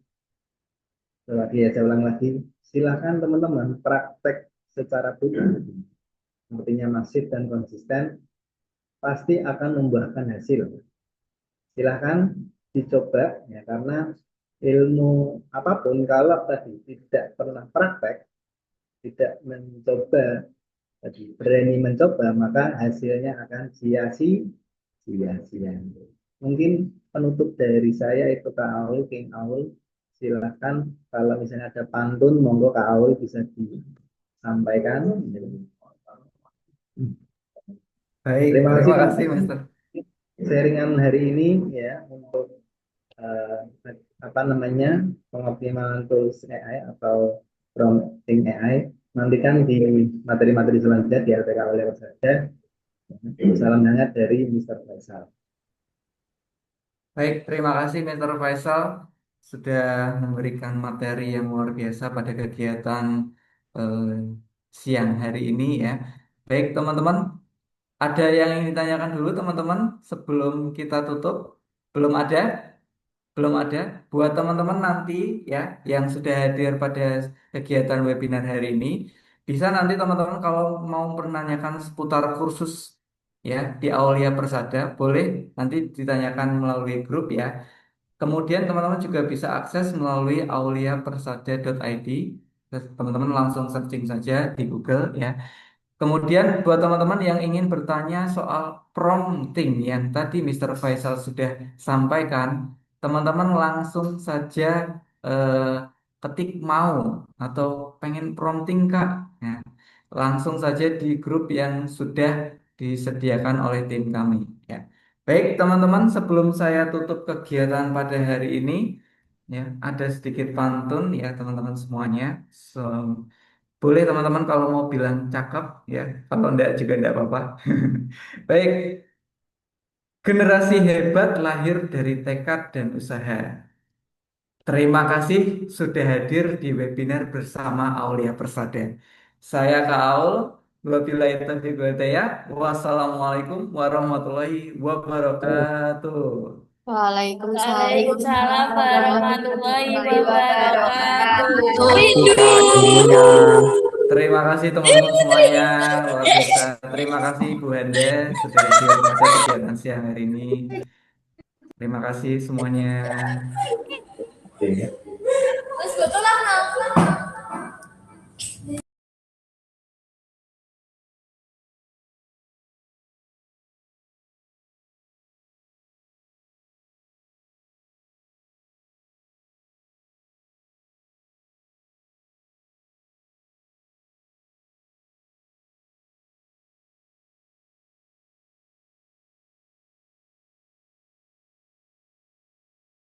Lagi ya, saya ulang lagi, silakan teman-teman praktek secara brutal, artinya masif dan konsisten, pasti akan membuahkan hasil. Silahkan dicoba ya, karena ilmu apapun kalau tadi tidak pernah praktek, tidak mencoba, tadi berani mencoba, maka hasilnya akan sia-sia. Mungkin penutup dari saya itu Kak Aul, King Aul. Silahkan kalau misalnya ada pantun, monggo Kak Aul bisa disampaikan. Baik, Terima kasih terima Kak, kasih, Mister. sharingan hari ini ya untuk eh, apa namanya, pengoptimalan tools AI atau prompting AI. Nantikan di materi-materi selanjutnya di LPK oleh saja. Salam hangat dari Mr. Faisal. Baik, terima kasih Mr. Faisal sudah memberikan materi yang luar biasa pada kegiatan eh, siang hari ini ya. Baik, teman-teman, ada yang ingin ditanyakan dulu teman-teman sebelum kita tutup? Belum ada? Belum ada. Buat teman-teman nanti ya yang sudah hadir pada kegiatan webinar hari ini, bisa nanti teman-teman kalau mau menanyakan seputar kursus ya di Aulia Persada, boleh nanti ditanyakan melalui grup ya. Kemudian teman-teman juga bisa akses melalui auliapersada.id. Teman-teman langsung searching saja di Google ya. Kemudian buat teman-teman yang ingin bertanya soal prompting yang tadi Mr. Faisal sudah sampaikan, teman-teman langsung saja eh, ketik mau atau pengen prompting Kak. Ya, langsung saja di grup yang sudah disediakan oleh tim kami. Ya. Baik, teman-teman, sebelum saya tutup kegiatan pada hari ini, ya, ada sedikit pantun ya, teman-teman semuanya. Boleh teman-teman kalau mau bilang cakep, ya, kalau enggak juga enggak apa-apa. Baik, generasi hebat lahir dari tekad dan usaha. Terima kasih sudah hadir di webinar bersama Aulia Persada. Saya Kak Aul, wabillahi taufiq wal hidayah. Wassalamualaikum warahmatullahi wabarakatuh. Waalaikumsalam Waalaikumsalam warahmatullahi warahmatullahi wabarakatuh. wabarakatuh. Itu Kak gurunya. Terima kasih teman-teman semuanya, luar biasa. Terima kasih Bu Handa sudah hadir pada kegiatan siang hari ini. Terima kasih semuanya. Oke. Terus betul lah.